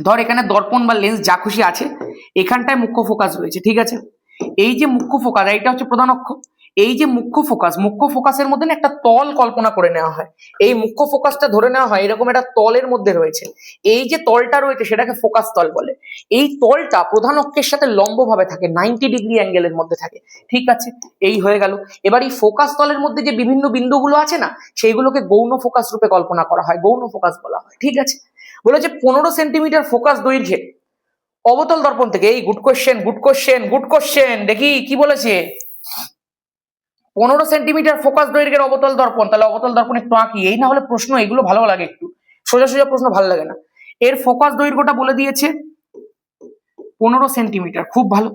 ধর এখানে দর্পণ বা লেন্স যা খুশি আছে, এখানটায় মুখ্য ফোকাস রয়েছে, ঠিক আছে? এই যে মুখ্য ফোকাস, এইটা হচ্ছে প্রধান অক্ষ। এই যে মুখ্য ফোকাসের মধ্যে না একটা তল কল্পনা করে নেওয়া হয়। এই মুখ্য ফোকাসটা ধরে নেওয়া হয় এরকম একটা তলের মধ্যে রয়েছে। এই যে তলটা রয়েছে সেটাকে ফোকাস তল বলে। এই তলটা প্রধান অক্ষের সাথে লম্বভাবে থাকে, 90 ডিগ্রি অ্যাঙ্গেলের মধ্যে থাকে, ঠিক আছে? এই হয়ে গেল। এবার এই ফোকাস তলের মধ্যে যে বিভিন্ন বিন্দুগুলো আছে না, সেইগুলোকে গৌণ ফোকাস রূপে কল্পনা করা হয়, গৌণ ফোকাস বলা হয়, ঠিক আছে? বলেছে 15 সেন্টিমিটার ফোকাস দৈর্ঘ্যে অবতল দর্পণ থেকে, এই গুড কোশ্চেন, দেখি কি বলেছে। 15 সেন্টিমিটার ফোকাস দৈর্ঘ্যের অবতল দর্পণ, তাহলে অবতল দর্পণ একটু আঁকি, এই না হলে প্রশ্ন এগুলো ভালো লাগে, একটু সোজা সোজা প্রশ্ন ভালো লাগে না। এর ফোকাস দৈর্ঘ্যটা বলে দিয়েছে 15 সেন্টিমিটার, খুব ভালো।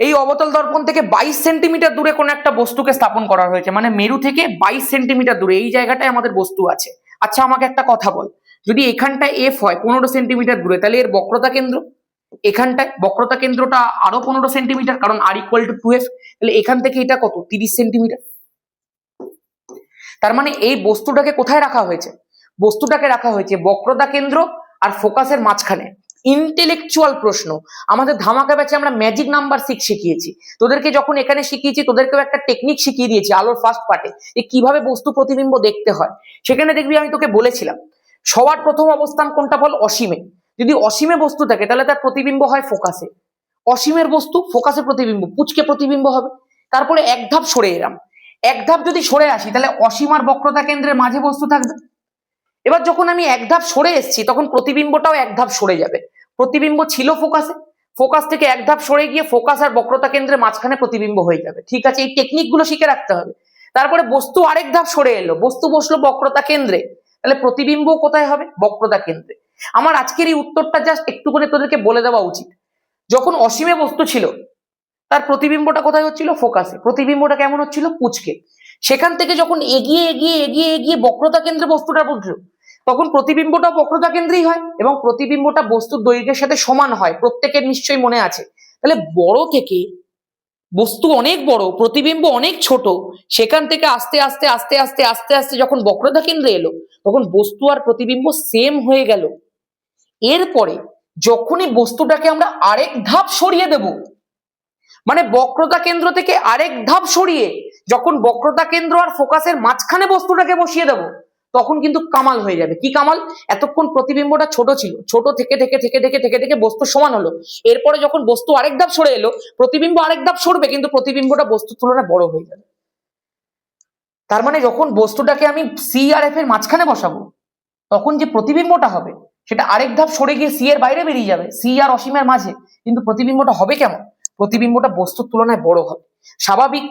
এই অবতল দর্পণ থেকে 22 সেন্টিমিটার দূরে কোন একটা বস্তুকে স্থাপন করা হয়েছে, মানে মেরু থেকে 22 সেন্টিমিটার দূরে এই জায়গাটায় আমাদের বস্তু আছে। আচ্ছা আমাকে একটা কথা বল, যদি এখানটায় এফ হয় 15 সেন্টিমিটার দূরে, তাহলে এর বক্রতা কেন্দ্র এখানটায়, বক্রতা কেন্দ্রটা আরো 15 সেন্টিমিটার, কারণ আর ইকুয়াল টু 2f, তাহলে এখান থেকে এটা কত? 30 সেন্টিমিটার। তার মানে এই বস্তুটাকে কোথায় রাখা হয়েছে? বস্তুটাকে রাখা হয়েছে বক্রতা কেন্দ্র আর ফোকাসের মাঝখানে। ইন্টেলেকচুয়াল প্রশ্ন, আমাদের ধামাকা ব্যাচে আমরা ম্যাজিক নাম্বার 6 শিখিয়েছি, তোদেরকে যখন এখানে শিখিয়েছি তোদেরকেও একটা টেকনিক শিখিয়ে দিয়েছি আলোর ফার্স্ট পার্টে, যে কিভাবে বস্তু প্রতিবিম্ব দেখতে হয়। সেখানে দেখবি আমি তোকে বলেছিলাম সবার প্রথম অবস্থান কোনটা বল? অসীমে। যদি অসীমে বস্তু থাকে তাহলে তার প্রতিবিম্ব হয় ফোকাসে। অসীমের বস্তু ফোকাসে প্রতিবিম্ব, পুচকে প্রতিবিম্ব হবে। তারপরে এক ধাপ সরে এলাম, এক ধাপ যদি সরে আসি তাহলে অসীম আর বক্রতা কেন্দ্রের মাঝে বস্তু থাকবে। এবার যখন আমি এক ধাপ সরে এসেছি তখন প্রতিবিম্বটাও এক ধাপ সরে যাবে। প্রতিবিম্ব ছিল ফোকাসে, ফোকাস থেকে এক ধাপ সরে গিয়ে ফোকাস আর বক্রতা কেন্দ্রের মাঝখানে প্রতিবিম্ব হয়ে যাবে, ঠিক আছে? এই টেকনিক গুলো শিখে রাখতে হবে। তারপরে বস্তু আরেক ধাপ সরে এলো, বস্তু বসলো বক্রতা কেন্দ্রে, তাহলে প্রতিবিম্ব কোথায় হবে? বক্রতা কেন্দ্রে। আমার আজকের এই উত্তরটা জাস্ট একটু করে তোদেরকে বলে দেওয়া উচিত। যখন অসীমে বস্তু ছিল তার প্রতিবিম্বটা কোথায় হচ্ছিল? ফোকাসে। প্রতিবিম্বটা কেমন হচ্ছিল? পুচকে। সেখান থেকে যখন এগিয়ে এগিয়ে এগিয়ে এগিয়ে বক্রতা কেন্দ্রে বস্তুটা বুঝলো, তখন প্রতিবিম্বটা বক্রতা কেন্দ্রেই হয় এবং প্রতিবিম্বটা বস্তুর দৈর্ঘ্যের সাথে সমান হয়, প্রত্যেকের নিশ্চয়ই মনে আছে। তাহলে বড় থেকে বস্তু অনেক বড়, প্রতিবিম্ব অনেক ছোট, সেখান থেকে আস্তে আস্তে আস্তে আস্তে আস্তে আস্তে যখন বক্রতা কেন্দ্রে এলো তখন বস্তু আর প্রতিবিম্ব সেম হয়ে গেল। এরপরে যখনই বস্তুটাকে আমরা আরেক ধাপ সরিয়ে দেব, মানে বক্রতা কেন্দ্র থেকে আরেক ধাপ সরিয়ে যখন বক্রতা কেন্দ্র আর ফোকাসের মাঝখানে বস্তুটাকে বসিয়ে দেব, তখন কিন্তু কামাল হয়ে যাবে। কি কামাল? এতক্ষণ প্রতিবিম্বটা ছোট ছিল, ছোট থেকে থেকে থেকে থেকে থেকে থেকে বস্তু সমান হলো। এরপরে যখন বস্তু আরেক ধাপ সরে এলো, প্রতিবিম্ব আরেক ধাপ সরবে কিন্তু প্রতিবিম্বটা বস্তুর তুলনায় বড় হয়ে যাবে। তার মানে যখন বস্তুটাকে আমি সি আর এফ এর মাঝখানে বসাবো, তখন যে প্রতিবিম্বটা হবে সেটা আরেক ধাপ সরে গিয়ে সি এর বাইরে বেরিয়ে যাবে, সি আর অসীমের মাঝে, কিন্তু প্রতিবিম্বটা হবে কেমন? প্রতিবিম্বটা বস্তুর তুলনায় বড় হবে। স্বাভাবিক,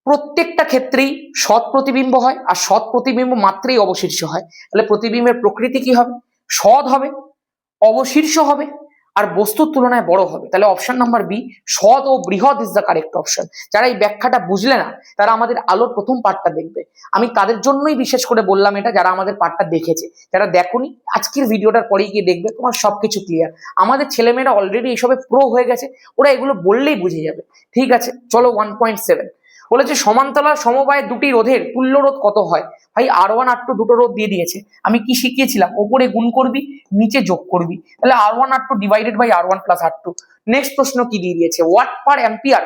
প্রত্যেকটা ক্ষেত্রেই সৎ প্রতিবিম্ব হয় আর সৎ প্রতিবিম্ব মাত্রেই অবশীর্ষ হয়। তাহলে প্রতিবিম্বের প্রকৃতি কি হবে? সৎ হবে, অবশীর্ষ হবে আর বস্তুর তুলনায় বড় হবে। তাহলে অপশন নাম্বার বি, সৎ ও বৃহৎ ইজ দ্য কারেক্ট অপশন। যারা এই ব্যাখ্যাটা বুঝলে না তারা আমাদের আলোর প্রথম পার্টটা দেখবে। আমি তাদের জন্যই বিশেষ করে বললাম এটা, যারা আমাদের পার্টটা দেখেছে। যারা দেখোনি আজকের ভিডিওটার পরেই গিয়ে দেখবে, তোমার সবকিছু ক্লিয়ার। আমাদের ছেলেমেয়েরা অলরেডি এইসবে প্রো হয়ে গেছে, ওরা এগুলো বললেই বুঝে যাবে, ঠিক আছে? চলো 1.7, বলেছে সমান্তরাল সমবায় দুটি রোধের তুল্য রোধ কত হয়? ভাই R1 R2 দুটো রোধ দিয়ে দিয়েছে, আমি কি শিখিয়েছিলাম? ওপরে গুণ করবি, নিচে যোগ করবি, তাহলে R1 R2 divided by R1 plus R2। Next প্রশ্ন কি দিয়ে দিয়েছে? ওয়াট পার অ্যাম্পিয়ার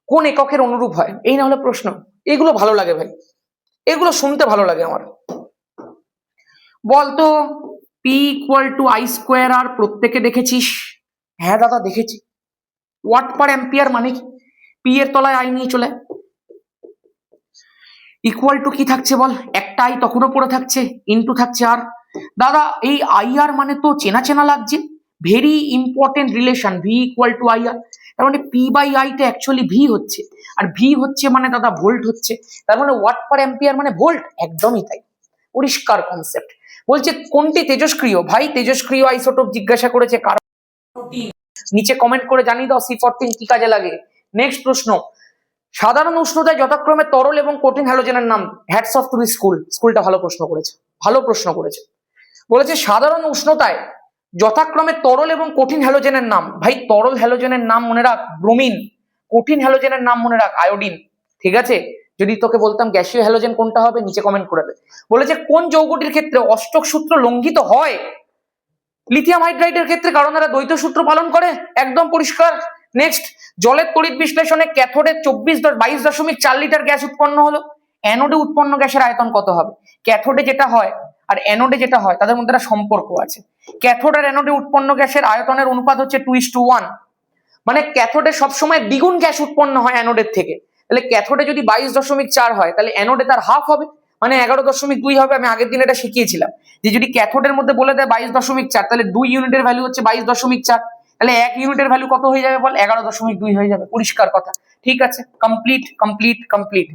কোন এককের অনুরূপ হয়? এই না হলে প্রশ্ন, এগুলো ভালো লাগে ভাই, এগুলো শুনতে ভালো লাগে আমার। বলতো P equal to I square R, প্রত্যেকে দেখেছিস? হ্যাঁ দাদা দেখেছি। ওয়াট পার অ্যাম্পিয়ার মানে কি? পি এর তলায় আই নিয়ে চলে, ইকুয়াল টু কি থাকছে বল? একটা আই তখনও পড়ে থাকছে, ইনটু থাকছে আর। দাদা এই আই আর মানে তো চেনা চেনা লাগছে, very important relation, V equal to I R. তার মানে পি বাই আইটা অ্যাকচুয়ালি ভি হচ্ছে, আর ভি হচ্ছে মানে দাদা ভোল্ট হচ্ছে, তার মানে ওয়াট পার অ্যাম্পিয়ার মানে ভোল্ট, একদমই তাই, পরিষ্কার কনসেপ্ট। বলছে কোনটি তেজস্ক্রিয়? ভাই তেজস্ক্রিয় আইসোটোপ জিজ্ঞাসা করেছে, কারণ নিচে কমেন্ট করে জানিয়ে দাও C14 কি কাজে লাগে। নেক্সট প্রশ্ন, সাধারণ উষ্ণতায় যথাক্রমে তরল এবং কঠিন হ্যালোজেনের নাম। Hats off to the school, স্কুলটা ভালো প্রশ্ন করেছে, ভালো প্রশ্ন করেছে। বলেছে সাধারণ উষ্ণতায় যথাক্রমে তরল এবং কঠিন হ্যালোজেনের নাম। ভাই তরল হ্যালোজেনের নাম মনে রাখ ব্রোমিন, কঠিন হ্যালোজেনের নাম মনে রাখ আয়োডিন। ঠিক আছে, যদি তোকে বলতাম গ্যাসীয় হ্যালোজেন কোনটা হবে, নিচে কমেন্ট করে দে। বলেছে কোন যৌগটির ক্ষেত্রে অষ্টক সূত্র লঙ্ঘিত হয়? লিথিয়াম হাইড্রাইডের ক্ষেত্রে, কারণ এরা দ্বৈত সূত্র পালন করে, একদম পরিষ্কার। নেক্সট, জলের তড়িৎ বিশ্লেষণে ক্যাথোডে 22.4 লিটার গ্যাস উৎপন্ন হলো, অ্যানোডে উৎপন্ন গ্যাসের আয়তন কত হবে? ক্যাথোডে যেটা হয় আর অ্যানোডে যেটা হয় তাদের মধ্যে একটা সম্পর্ক আছে। ক্যাথোড আর অ্যানোডে উৎপন্ন গ্যাসের আয়তনের অনুপাত হচ্ছে 2:1, মানে ক্যাথোডে সবসময় দ্বিগুণ গ্যাস উৎপন্ন হয় অ্যানোডের থেকে। তাহলে ক্যাথোডে যদি 22.4 হয়, তাহলে অ্যানোডে তার হাফ হবে, মানে 11.2 হবে। আমি আগের দিন এটা শিখিয়েছিলাম যে যদি ক্যাথোডের মধ্যে বলে দেয় 22.4, তাহলে 2 ইউনিটের ভ্যালু হচ্ছে 22.4, তাহলে 1 ইউনিটের ভ্যালু কত হয়ে যাবে বল? 11.2 হয়ে যাবে, পরিষ্কার কথা। ঠিক আছে, কমপ্লিট কমপ্লিট কমপ্লিট।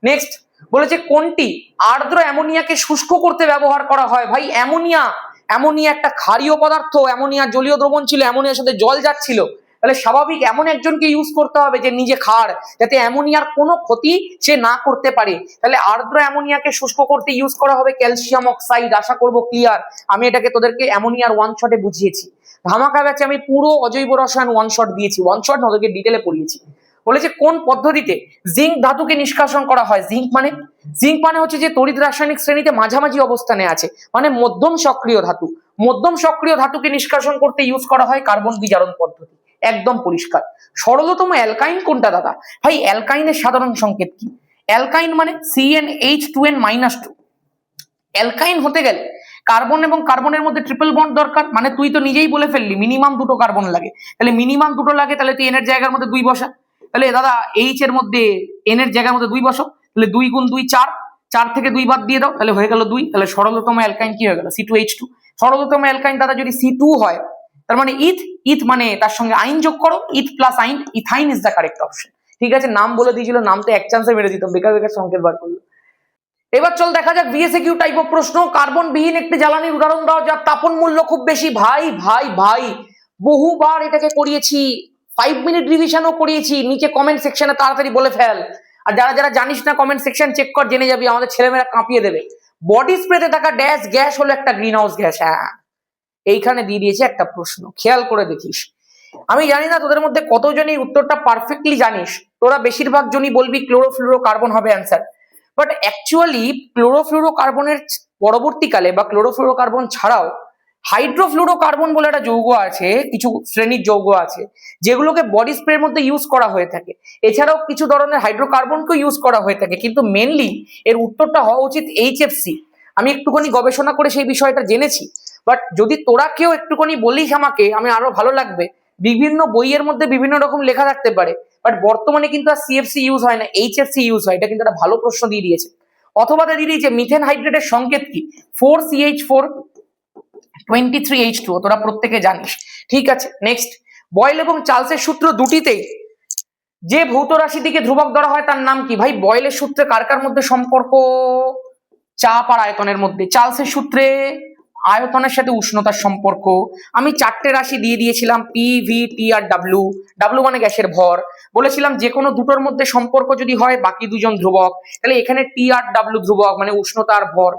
নেক্সট বলেছে কোনটি আর্দ্র অ্যামোনিয়াকে শুষ্ক করতে ব্যবহার করা হয়? ভাই অ্যামোনিয়া, অ্যামোনিয়া একটা ক্ষারীয় পদার্থ, অ্যামোনিয়া জলীয় দ্রবণ ছিল, অ্যামোনিয়ার সাথে জল যাচ্ছিল, তাহলে স্বাভাবিক এমন একজনকে ইউজ করতে হবে যে নিজে ক্ষার, যাতে অ্যামোনিয়ার কোনো ক্ষতি সে না করতে পারে। তাহলে আর্দ্র অ্যামোনিয়াকে শুষ্ক করতে ইউজ করা হবে ক্যালসিয়াম অক্সাইড। আশা করব ক্লিয়ার, আমি এটাকে তোদেরকে অ্যামোনিয়ার ওয়ান শটে বুঝিয়েছি। ধামাকা ব্যাচে আমি পুরো অজৈব রসায়ন ওয়ান শট দিয়েছি, ওয়ান শট না, ওদেরকে ডিটেলে পড়িয়েছি। বলেছে কোন পদ্ধতিতে জিঙ্ক ধাতুকে নিষ্কাশন করা হয়? জিঙ্ক মানে হচ্ছে যে তড়িৎ রাসায়নিক শ্রেণীতে মাঝামাঝি অবস্থানে আছে, মানে মধ্যম সক্রিয় ধাতু। মধ্যম সক্রিয় ধাতুকে নিষ্কাশন করতে ইউজ করা হয় কার্বন বিজারণ পদ্ধতি, একদম পরিষ্কার। সরলতম অ্যালকাইন কোনটা দাদা? ভাই অ্যালকাইনের সাধারণ সংকেত কি? অ্যালকাইন মানে CnH2n-2। অ্যালকাইন হতে গেলে কার্বন এবং কার্বনের মধ্যে ট্রিপল বন্ড দরকার, মানে তুই তো নিজেই বলে ফেললি মিনিমাম 2টো কার্বন লাগে, তাহলে মিনিমাম 2টো লাগে, তাহলে তুই এন এর জায়গার মধ্যে 2 বসা। তাহলে দাদা এইচ এর মধ্যে এন এর জায়গার মধ্যে 2 বসো, তাহলে 2 গুণ 2 4, 4 থেকে 2 বাদ দিয়ে দাও, তাহলে হয়ে গেল 2। তাহলে সরলতম অ্যালকাইন কি হয়ে গেল? C2H2। সরলতম অ্যালকাইন দাদা যদি C2 হয়, তার মানে ইথ মানে তার সঙ্গে আইন যোগ করো, ইথ প্লাস আইন, ethyne is the correct option. ঠিক আছে, নাম বলে দিয়েছিল, নাম তো এক চান্সে মেরে দিতাম, বেকার বেকার সংকেত বার করলো। এবার চল দেখা যাক বিএসকিউ টাইপ অফ প্রশ্ন। কার্বন বিহীন একটি জ্বালানির উদাহরণ দাও যার তাপন মূল্য খুব বেশি। ভাই ভাই ভাই বহুবার এটাকে করিয়েছি, 5 মিনিট রিভিশনও করিয়েছি, নিচে কমেন্ট সেকশনে তাড়াতাড়ি বলে ফেল। আর যারা যারা জানিস না কমেন্ট সেকশন চেক কর, জেনে যাবি, আমাদের ছেলেমেয়েরা কাঁপিয়ে দেবে। বডি স্প্রেতে থাকা ড্যাশ গ্যাস হলো একটা গ্রিন হাউস গ্যাস। হ্যাঁ, এইখানে দিয়ে দিয়েছে একটা প্রশ্ন, খেয়াল করে দেখিস। আমি জানি না তোদের মধ্যে কতজনই উত্তরটা পারফেক্টলি জানিস, তোরা বেশিরভাগ জনই বলবি ক্লোরোফ্লুরোকার্বন হবে অ্যান্সার। বাট অ্যাকচুয়ালি ক্লোরোফ্লুরোকার্বনের পরবর্তীকালে বা ক্লোরোফ্লুরোকার্বন ছাড়াও হাইড্রোফ্লুরোকার্বন বলে একটা যৌগ আছে, কিছু শ্রেণীর যৌগ আছে যেগুলোকে বডি স্প্রের মধ্যে ইউজ করা হয়ে থাকে। এছাড়াও কিছু ধরনের হাইড্রোকার্বনকেও ইউজ করা হয়ে থাকে, কিন্তু মেনলি এর উত্তরটা হওয়া উচিত HFC। আমি একটুখানি গবেষণা করে সেই বিষয়টা জেনেছি, বাট যদি তোরা কেউ একটুখানি বলিস আমাকে, আমি আরো ভালো লাগবে। বিভিন্ন বইয়ের মধ্যে বিভিন্ন রকম লেখা থাকতে পারে, বাট বর্তমানে কিন্তু আর CFC ইউজ হয় না, HFC ইউজ হয়। এটা কিন্তু একটা ভালো প্রশ্ন দিয়ে দিয়েছে। অথবা দিয়ে দিয়েছে মিথেন হাইড্রেটের সংকেত কি? 4CH4 23H2, তোরা প্রত্যেকে জানিস। ঠিক আছে, নেক্সট, বয়েল এবং চার্লসের সূত্র দুটিতেই যে ভৌত রাশিটিকে ধ্রুবক ধরা হয় তার নাম কি? ভাই বয়েলের সূত্রে কার কার মধ্যে সম্পর্ক? চাপ আর আয়তনের মধ্যে। চার্লসের সূত্রে আয়তনের সাথে উষ্ণতার সম্পর্ক। আমি 4টে রাশি দিয়ে দিয়েছিলাম, পি, ভি, টি আর ডাব্লিউ। ডাব্লিউ মানে গ্যাসের ভর। বলেছিলাম যে কোনো দুটোর মধ্যে সম্পর্ক যদি হয় বাকি দুজন ধ্রুবক, তাহলে এখানে টি আর ডাব্লিউ ধ্রুবক মানে উষ্ণতা আর ভর।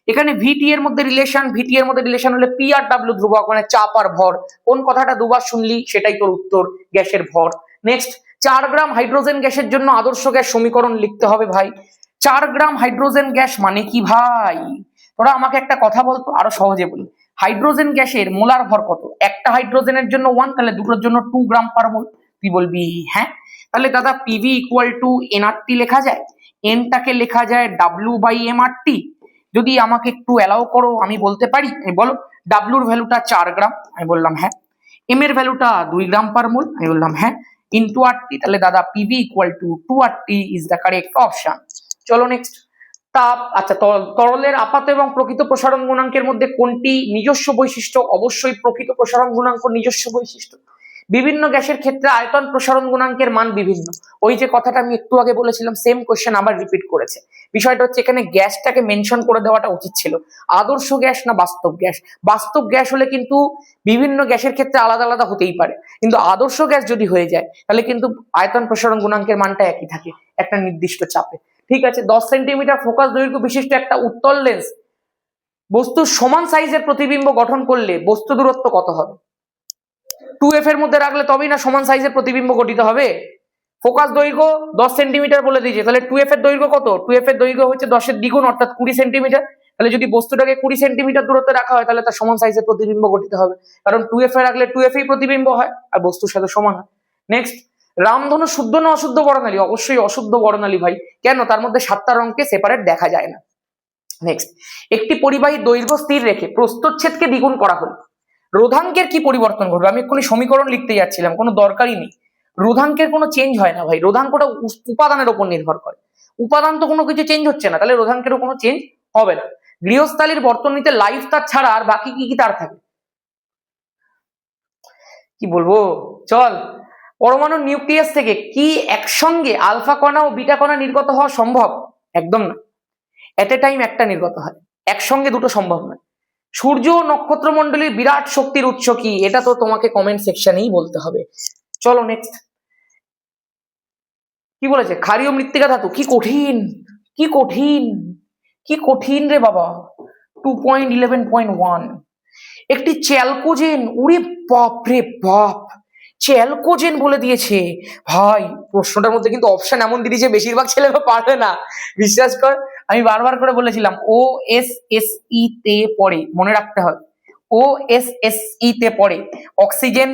এখানে ভিটি এর মধ্যে রিলেশন হলে পি আর ডাব্লিউ ধ্রুবক মানে চাপ আর ভর। কোন কথাটা দুবার শুনলি সেটাই তোর উত্তর, গ্যাসের ভর। নেক্সট, 4 গ্রাম হাইড্রোজেন গ্যাসের জন্য আদর্শ গ্যাস সমীকরণ লিখতে হবে ভাই। 4 গ্রাম হাইড্রোজেন গ্যাস মানে কি ভাই? তোরা আমাকে একটা কথা বলতো, আরো সহজে বলি। হাইড্রোজেন গ্যাসের মোলার ভর কত? একটা হাইড্রোজেনের জন্য 1, তাহলে দুটোর জন্য 2 গ্রাম পার মোল। তুই বলবি হ্যাঁ, তাহলে দাদা পিভি ইকুয়াল টু এনআরটি লেখা যায়, এনটাকে লেখা যায় ডাব্লিউ বাই এমআরটি। যদি আমাকে একটু অ্যালাউ করো আমি বলতে পারি, বলো ডাব্লিউর ভ্যালুটা 4 গ্রাম, আমি বললাম হ্যাঁ। এম এর ভ্যালুটা 2 গ্রাম পার মোল, আমি বললাম হ্যাঁ, ইন্টু আরটি, তাহলে দাদা PV equal to 2RT is the correct option. চলো নেক্সট। তাপ, আচ্ছা তরলের আপাত এবং প্রকৃত প্রসারণ গুণাঙ্কের মধ্যে কোনটি নিজস্ব বৈশিষ্ট্য? অবশ্যই প্রকৃত প্রসারণ গুণাঙ্ক নিজস্ব বৈশিষ্ট্য। বিভিন্ন গ্যাসের ক্ষেত্রে আয়তন প্রসারণ গুণাঙ্কের মান বিভিন্ন। ওই যে কথাটা আমি একটু আগে বলেছিলাম, সেম কোশ্চেন আবার রিপিট করেছে। বিষয়টা হচ্ছে এখানে গ্যাসটাকে মেনশন করে দেওয়াটা উচিত ছিল। আদর্শ গ্যাস না বাস্তব গ্যাস? বাস্তব গ্যাস হলে কিন্তু বিভিন্ন গ্যাসের ক্ষেত্রে আলাদা আলাদা হতেই পারে, কিন্তু আদর্শ গ্যাস যদি হয়ে যায় তাহলে কিন্তু আয়তন প্রসারণ গুণাঙ্কের মানটা একই থাকে একটা নির্দিষ্ট চাপে। ঠিক আছে, 10 সেন্টিমিটার ফোকাস দৈর্ঘ্য বিশিষ্ট একটা উত্তল লেন্স বস্তুর সমান সাইজের প্রতিবিম্ব গঠন করলে বস্তু দূরত্ব কত হবে? 2f এর মধ্যে রাখলে তবেই না সমান সাইজের প্রতিবিম্ব গঠিত হবে। ফোকাস দৈর্ঘ্য 10 সেন্টিমিটার বলে দিয়েছে, তাহলে 2f এর দৈর্ঘ্য কত? 2f এর দৈর্ঘ্য হচ্ছে 10 এর দ্বিগুণ অর্থাৎ 20 সেন্টিমিটার। তাহলে যদি বস্তুটাকে 20 সেন্টিমিটার দূরত্বে রাখা হয় তাহলে তার সমান সাইজের প্রতিবিম্ব গঠিত হবে, কারণ 2f এ রাখলে 2f এই প্রতিবিম্ব হয় আর বস্তুর সাথে সমান হয়। নেক্সট, রামধনু শুদ্ধ না অশুদ্ধ বর্ণালী? অবশ্যই অশুদ্ধ বর্ণালী ভাই। কেন? তার মধ্যে 7টা রঙকে সেপারেট দেখা যায় না। নেক্সট, একটি পরিবাহী দৈর্ঘ্য স্থির রেখে প্রস্থচ্ছেদকে দ্বিগুণ করা হলো, রোধাঙ্কের কি পরিবর্তন ঘটবে? আমি এক্ষুনি সমীকরণ লিখতে যাচ্ছিলাম, কোনো দরকারই নেই। রোধাঙ্কের কোনো চেঞ্জ হয় না ভাই, রোধাঙ্কটা উপাদানের উপর নির্ভর করে। উপাদান তো কোনো কিছু চেঞ্জ হচ্ছে না, তাহলে রোধাঙ্কেরও কোনো চেঞ্জ হবে না। গৃহস্থালীর বর্তনীতে লাইফ তার ছাড়া আর বাকি কি কি তার থাকে? কি বলবো, চল। পরমাণুর নিউক্লিয়াস থেকে কি একসঙ্গে আলফা কণা ও বিটা কণা নির্গত হওয়া সম্ভব? একদম না। এট এ টাইম একটা নির্গত হয়, একসঙ্গে দুটো সম্ভব নয়। সূর্য ও নক্ষত্র মণ্ডলীর বিরাট শক্তির উৎস কি? এটা তো তোমাকে কমেন্ট সেকশনেই বলতে হবে। চলো নেক্সট। কি বলেছে? ক্ষারীয় মৃত্তিকা ধাতু। কি কঠিন, কি কঠিন, কি কঠিন রে বাবা। 2.11.1 একটি চ্যালকোজেন। উরে বাপ রে বাপ, চ্যালকোজেন বলে দিয়েছে ভাই। প্রশ্নটার মধ্যে কিন্তু অপশন এমন দিয়ে দিয়েছে বেশিরভাগ ছেলেরা পারবে না, বিশ্বাস কর। আমি বারবার করে বলেছিলাম OSSE তে পড়ে, মনে রাখতে হবে OSSE তে পড়ে oxygen,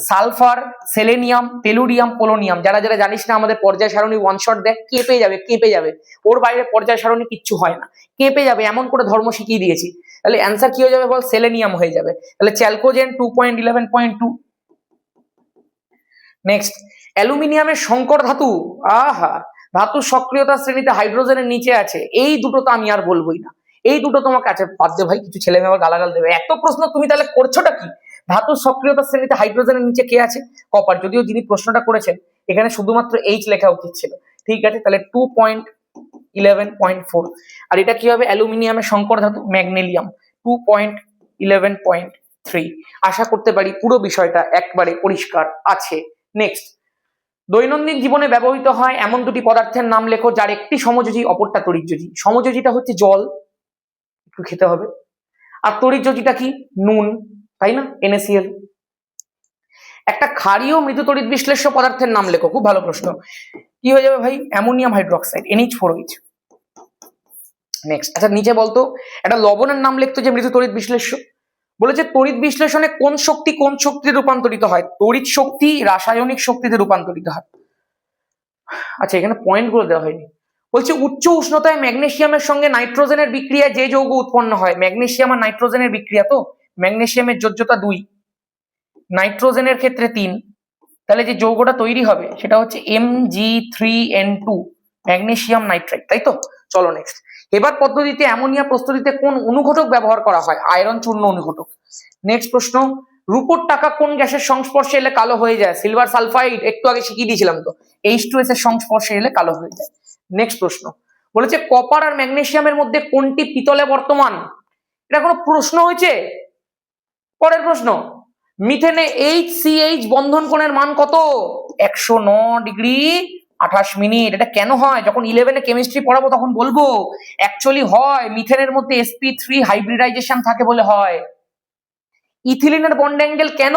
sulphur, selenium, tellurium, polonium. যারা যারা জানিস না আমাদের পর্যায় সারণী ওয়ান শট দেখ, কেঁপে যাবে, কেঁপে যাবে। ওর বাইরে পর্যায় সারণী কিচ্ছু হয় না, কেঁপে যাবে, এমন করে ধর্ম শিখিয়ে দিয়েছি। তাহলে অ্যান্সার কি হয়ে যাবে বল? সেলেনিয়াম হয়ে যাবে। তাহলে চ্যালকোজেন 2.11.2। নেক্সট, অ্যালুমিনিয়ামের সংকর ধাতু। আহা, ধাতু সক্রিয়তা শ্রেণীতে হাইড্রোজেনের নিচে আছে। এই দুটো তো আমি আর বলবোই না, এই দুটো তোমাকে আছে বাদ দে ভাই, কিছু ছেলে মেয়ে আবার গালাগাল দেবে। এত প্রশ্ন তুমি তাহলে করছোটা কি? ধাতু সক্রিয়তা শ্রেণীতে হাইড্রোজেনের নিচে কে আছে? কপার। যদিও যিনি প্রশ্নটা করেছেন এখানে শুধুমাত্র এইচ লেখা উচিত ছিল। ঠিক আছে, তাহলে 2.11.4। আর এটা কি হবে? অ্যালুমিনিয়ামের সংকর ধাতু ম্যাগনেলিয়াম 2.11.3। আশা করতে পারি পুরো বিষয়টা একবারে পরিষ্কার আছে। নেক্সট, দৈনন্দিন জীবনে ব্যবহৃত হয় এমন দুটি পদার্থের নাম লেখো যার একটি সমযোজী অপরটা তড়িৎযোজী। সমযোজীটা হচ্ছে জল, একটু খেতে হবে, আর তড়িৎযোজীটা কি? নুন, তাই না? NaCl। একটা ক্ষারীয় মৃদু তড়িৎ বিশ্লেষ্য পদার্থের নাম লেখো। খুব ভালো প্রশ্ন। কি হয়ে যাবে ভাই? Ammonium hydroxide NH4OH। নেক্সট, আচ্ছা নিচে বলতো একটা লবণের নাম লিখতো যে মৃদু তড়িৎ বিশ্লেষ্য। বলেছে তড়িৎ বিশ্লেষণে কোন শক্তি কোন শক্তিতে রূপান্তরিত হয়? তড়িৎ শক্তি রাসায়নিক শক্তিতে রূপান্তরিত হয়। আচ্ছা এখানে পয়েন্ট গুলো দেওয়া হয়নি। বলছে উচ্চ উষ্ণতায় ম্যাগনেসিয়ামের সঙ্গে নাইট্রোজেনের বিক্রিয়ায় যে যৌগ উৎপন্ন হয়। ম্যাগনেসিয়াম আর নাইট্রোজেনের বিক্রিয়া, তো ম্যাগনেসিয়ামের যোজ্যতা 2, নাইট্রোজেনের ক্ষেত্রে 3, তাহলে যে যৌগটা তৈরি হবে সেটা হচ্ছে Mg3N2 ম্যাগনেসিয়াম নাইট্রেট, তাই তো? চলো নেক্সট। এবার পদ্ধতিতে অ্যামোনিয়া প্রস্তুতিতে কোন অনুঘটক ব্যবহার করা হয়? আয়রন চূর্ণ অনুঘটক। নেক্সট প্রশ্ন, রূপোর টাকা কোন গ্যাসের সংস্পর্শে এলে কালো হয়ে যায়? সিলভার সালফাইড, একটু আগে শিখিয়ে দিয়েছিলাম তো, H2S এর সংস্পর্শে এলে কালো হয়ে যায়। নেক্সট প্রশ্ন, বলেছে কপার আর ম্যাগনেসিয়ামের মধ্যে কোনটি পিতলে বর্তমান? এটা কোনো প্রশ্ন হয়েছে? পরের প্রশ্ন, মিথেনে HCH বন্ধন কোণের মান কত? 109°28'। এটা কেন হয়? যখন 11-এ কেমিস্ট্রি পড়াবো তখন বলবো। অ্যাকচুয়ালি হয় মিথেনের মধ্যে sp3 হাইব্রিডাইজেশন থাকে বলে হয়। ইথিলিনের বন্ড অ্যাঙ্গেল কেন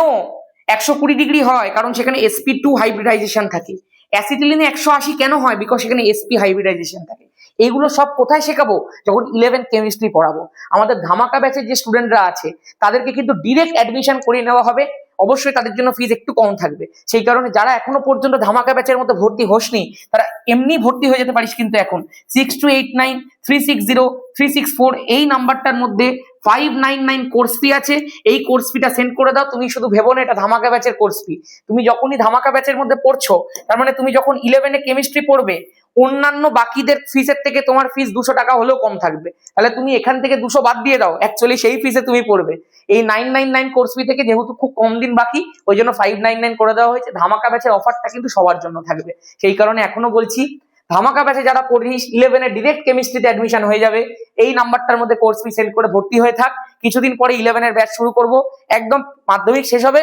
120° হয়? কারণ সেখানে sp2 হাইব্রিডাইজেশন থাকে। অ্যাসিটিলিনে 180 কেন হয়? বিকজ সেখানে sp হাইব্রিডাইজেশন থাকে। এইগুলো সব কোথায় শেখাবো? যখন 11 কেমিস্ট্রি পড়াবো। আমাদের ধামাকা ব্যাচের যে স্টুডেন্টরা আছে তাদেরকে কিন্তু ডিরেক্ট অ্যাডমিশন করিয়ে নেওয়া হবে। অবশ্যই তাদের জন্য ফিজ একটু কম থাকবে। সেই কারণে যারা এখনো পর্যন্ত ধামাকা ব্যাচের মধ্যে ভর্তি হসনি তারা এমনি ভর্তি হয়ে যেতে পারিস কিন্তু এখন 6289360364 এই নাম্বারটার মধ্যে 599 কোর্স ফি আছে। এই কোর্স ফিটা সেন্ড করে দাও। তুমি শুধু ভেবো না এটা ধামাকা ব্যাচের কোর্স ফি। তুমি যখনই ধামাকা ব্যাচের মধ্যে পড়ছো তার মানে তুমি যখন 11 কেমিস্ট্রি পড়বে অন্যান্য বাকিদের ফিসের থেকে তোমার ফিস 200 টাকা হলেও কম থাকবে। তাহলে তুমি এখান থেকে 200 বাদ দিয়ে দাও, অ্যাকচুয়ালি সেই ফিসে তুমি পড়বে। এই 999 কোর্স ফি থেকে যেহেতু খুব কম দিন বাকি ওই জন্য 599 করে দেওয়া হয়েছে। ধামাকা ব্যাচের অফারটা কিন্তু সবার জন্য থাকবে। সেই কারণে এখনো বলছি ধামাকা ব্যাচে যারা পড়িস 11 ডিরেক্ট কেমিস্ট্রিতে অ্যাডমিশন হয়ে যাবে। এই নাম্বারটার মধ্যে কোর্স ফি সেন্ড করে ভর্তি হয়ে থাক। কিছুদিন পরে 11 ব্যাচ শুরু করব। একদম মাধ্যমিক শেষ হবে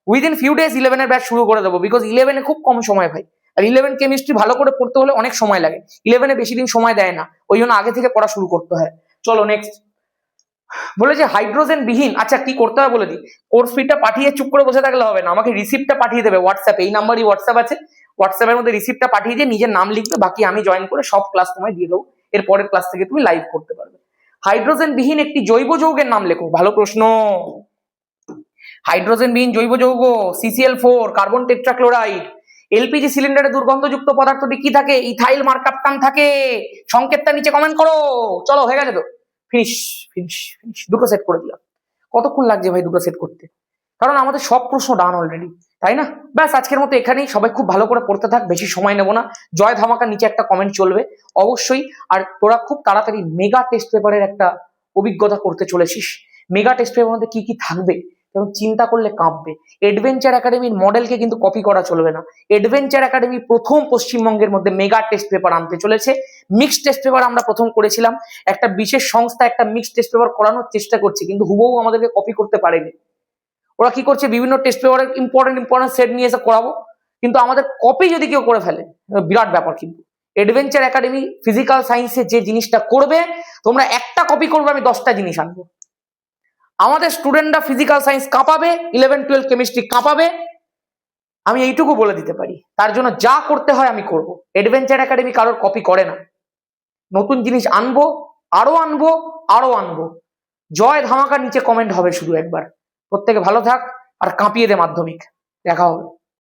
উইদিন ফিউ ডেজ 11 ব্যাচ শুরু করে দেবো। বিকজ 11 খুব কম সময় ভাই, আর 11 কেমিস্ট্রি ভালো করে পড়তে হলে অনেক সময় লাগে। 11 বেশি দিন সময় দেয় না, ওই জন্য আগে থেকে পড়া শুরু করতে হয়। চলো নেক্সট বলেছে হাইড্রোজেন বিহীন। আচ্ছা কি করতে হবে বলে দিই। কোর্স ফিটা পাঠিয়ে চুপ করে বসে থাকলে হবে না, আমাকে রিসিপ্টটা পাঠিয়ে দেবে হোয়াটসঅ্যাপে। এই নাম্বারই হোয়াটসঅ্যাপ আছে, হোয়াটসঅ্যাপের মধ্যে রিসিপ্টটা পাঠিয়ে দিয়ে নিজের নাম লিখবে, বাকি আমি জয়েন করে সব ক্লাস তোমায় দিয়ে দেবো। এর পরের ক্লাস থেকে তুমি লাইভ করতে পারবে। হাইড্রোজেন বিহীন একটি জৈব যৌগের নাম লেখো। ভালো প্রশ্ন। হাইড্রোজেন বিহীন জৈব যৌগ CCl4 কার্বন টেট্রাক্লোরাইড। এলপিজি সিলিন্ডারে দুর্গন্ধযুক্ত পদার্থটি কি থাকে? ইথাইল মার্কাপটান থাকে। সংকেতটা নিচে কমেন্ট করো। চলো হয়ে গেছে তো, ফিনিশ ফিনিশ ফিনিশ। দুটো সেট করে দিলাম। কতক্ষণ লাগছে ভাই দুটো সেট করতে? কারণ আমাদের সব প্রশ্ন ডান অলরেডি, তাই না? ব্যাস আজকের মতো এখানেই। সবাই খুব ভালো করে পড়তে থাক, বেশি সময় নেবো না। জয় ধামাকা নিচে একটা কমেন্ট চলবে অবশ্যই। আর তোরা খুব তাড়াতাড়ি মেগা টেস্ট পেপারের একটা অভিজ্ঞতা করতে চলেছিস। মেগা টেস্ট পেপারের মধ্যে কি কি থাকবে এবং চিন্তা করলে কাঁপবে। এডভেঞ্চার একাডেমির মডেলকে কিন্তু কপি করা চলবে না। এডভেঞ্চার একাডেমি প্রথম পশ্চিমবঙ্গের মধ্যে মেগা টেস্ট পেপার আনতে চলেছে। মিক্সড টেস্ট পেপার আমরা প্রথম করেছিলাম, একটা বিশেষ সংস্থা একটা মিক্সড টেস্ট পেপার করানোর চেষ্টা করছে, কিন্তু হুবহু আমাদেরকে কপি করতে পারেনি। ওরা কি করছে, বিভিন্ন টেস্ট পেপারের ইম্পর্টেন্ট সেট নিয়ে এসে করাবো, কিন্তু আমাদের কপি যদি কেউ করে ফেলে বিরাট ব্যাপার। কিন্তু এডভেঞ্চার একাডেমি ফিজিক্যাল সায়েন্সে যে জিনিসটা করবে, তোমরা একটা কপি করবে, আমি 10টা জিনিস আনবো। আমাদের স্টুডেন্টরা ফিজিক্যাল সায়েন্স কাঁপাবে, 11-12 কেমিস্ট্রি কাঁপাবে, আমি এইটুকু বলে দিতে পারি। তার জন্য যা করতে হয় আমি করব। এডভেঞ্চার একাডেমি কারোর কপি করে না। নতুন জিনিস আনবো, আরো আনবো, আরো আনবো। জয় ধামাকার নিচে কমেন্ট হবে শুধু একবার। প্রত্যেকে ভালো থাক আর কাঁপিয়ে দে মাধ্যমিক। দেখা হবে।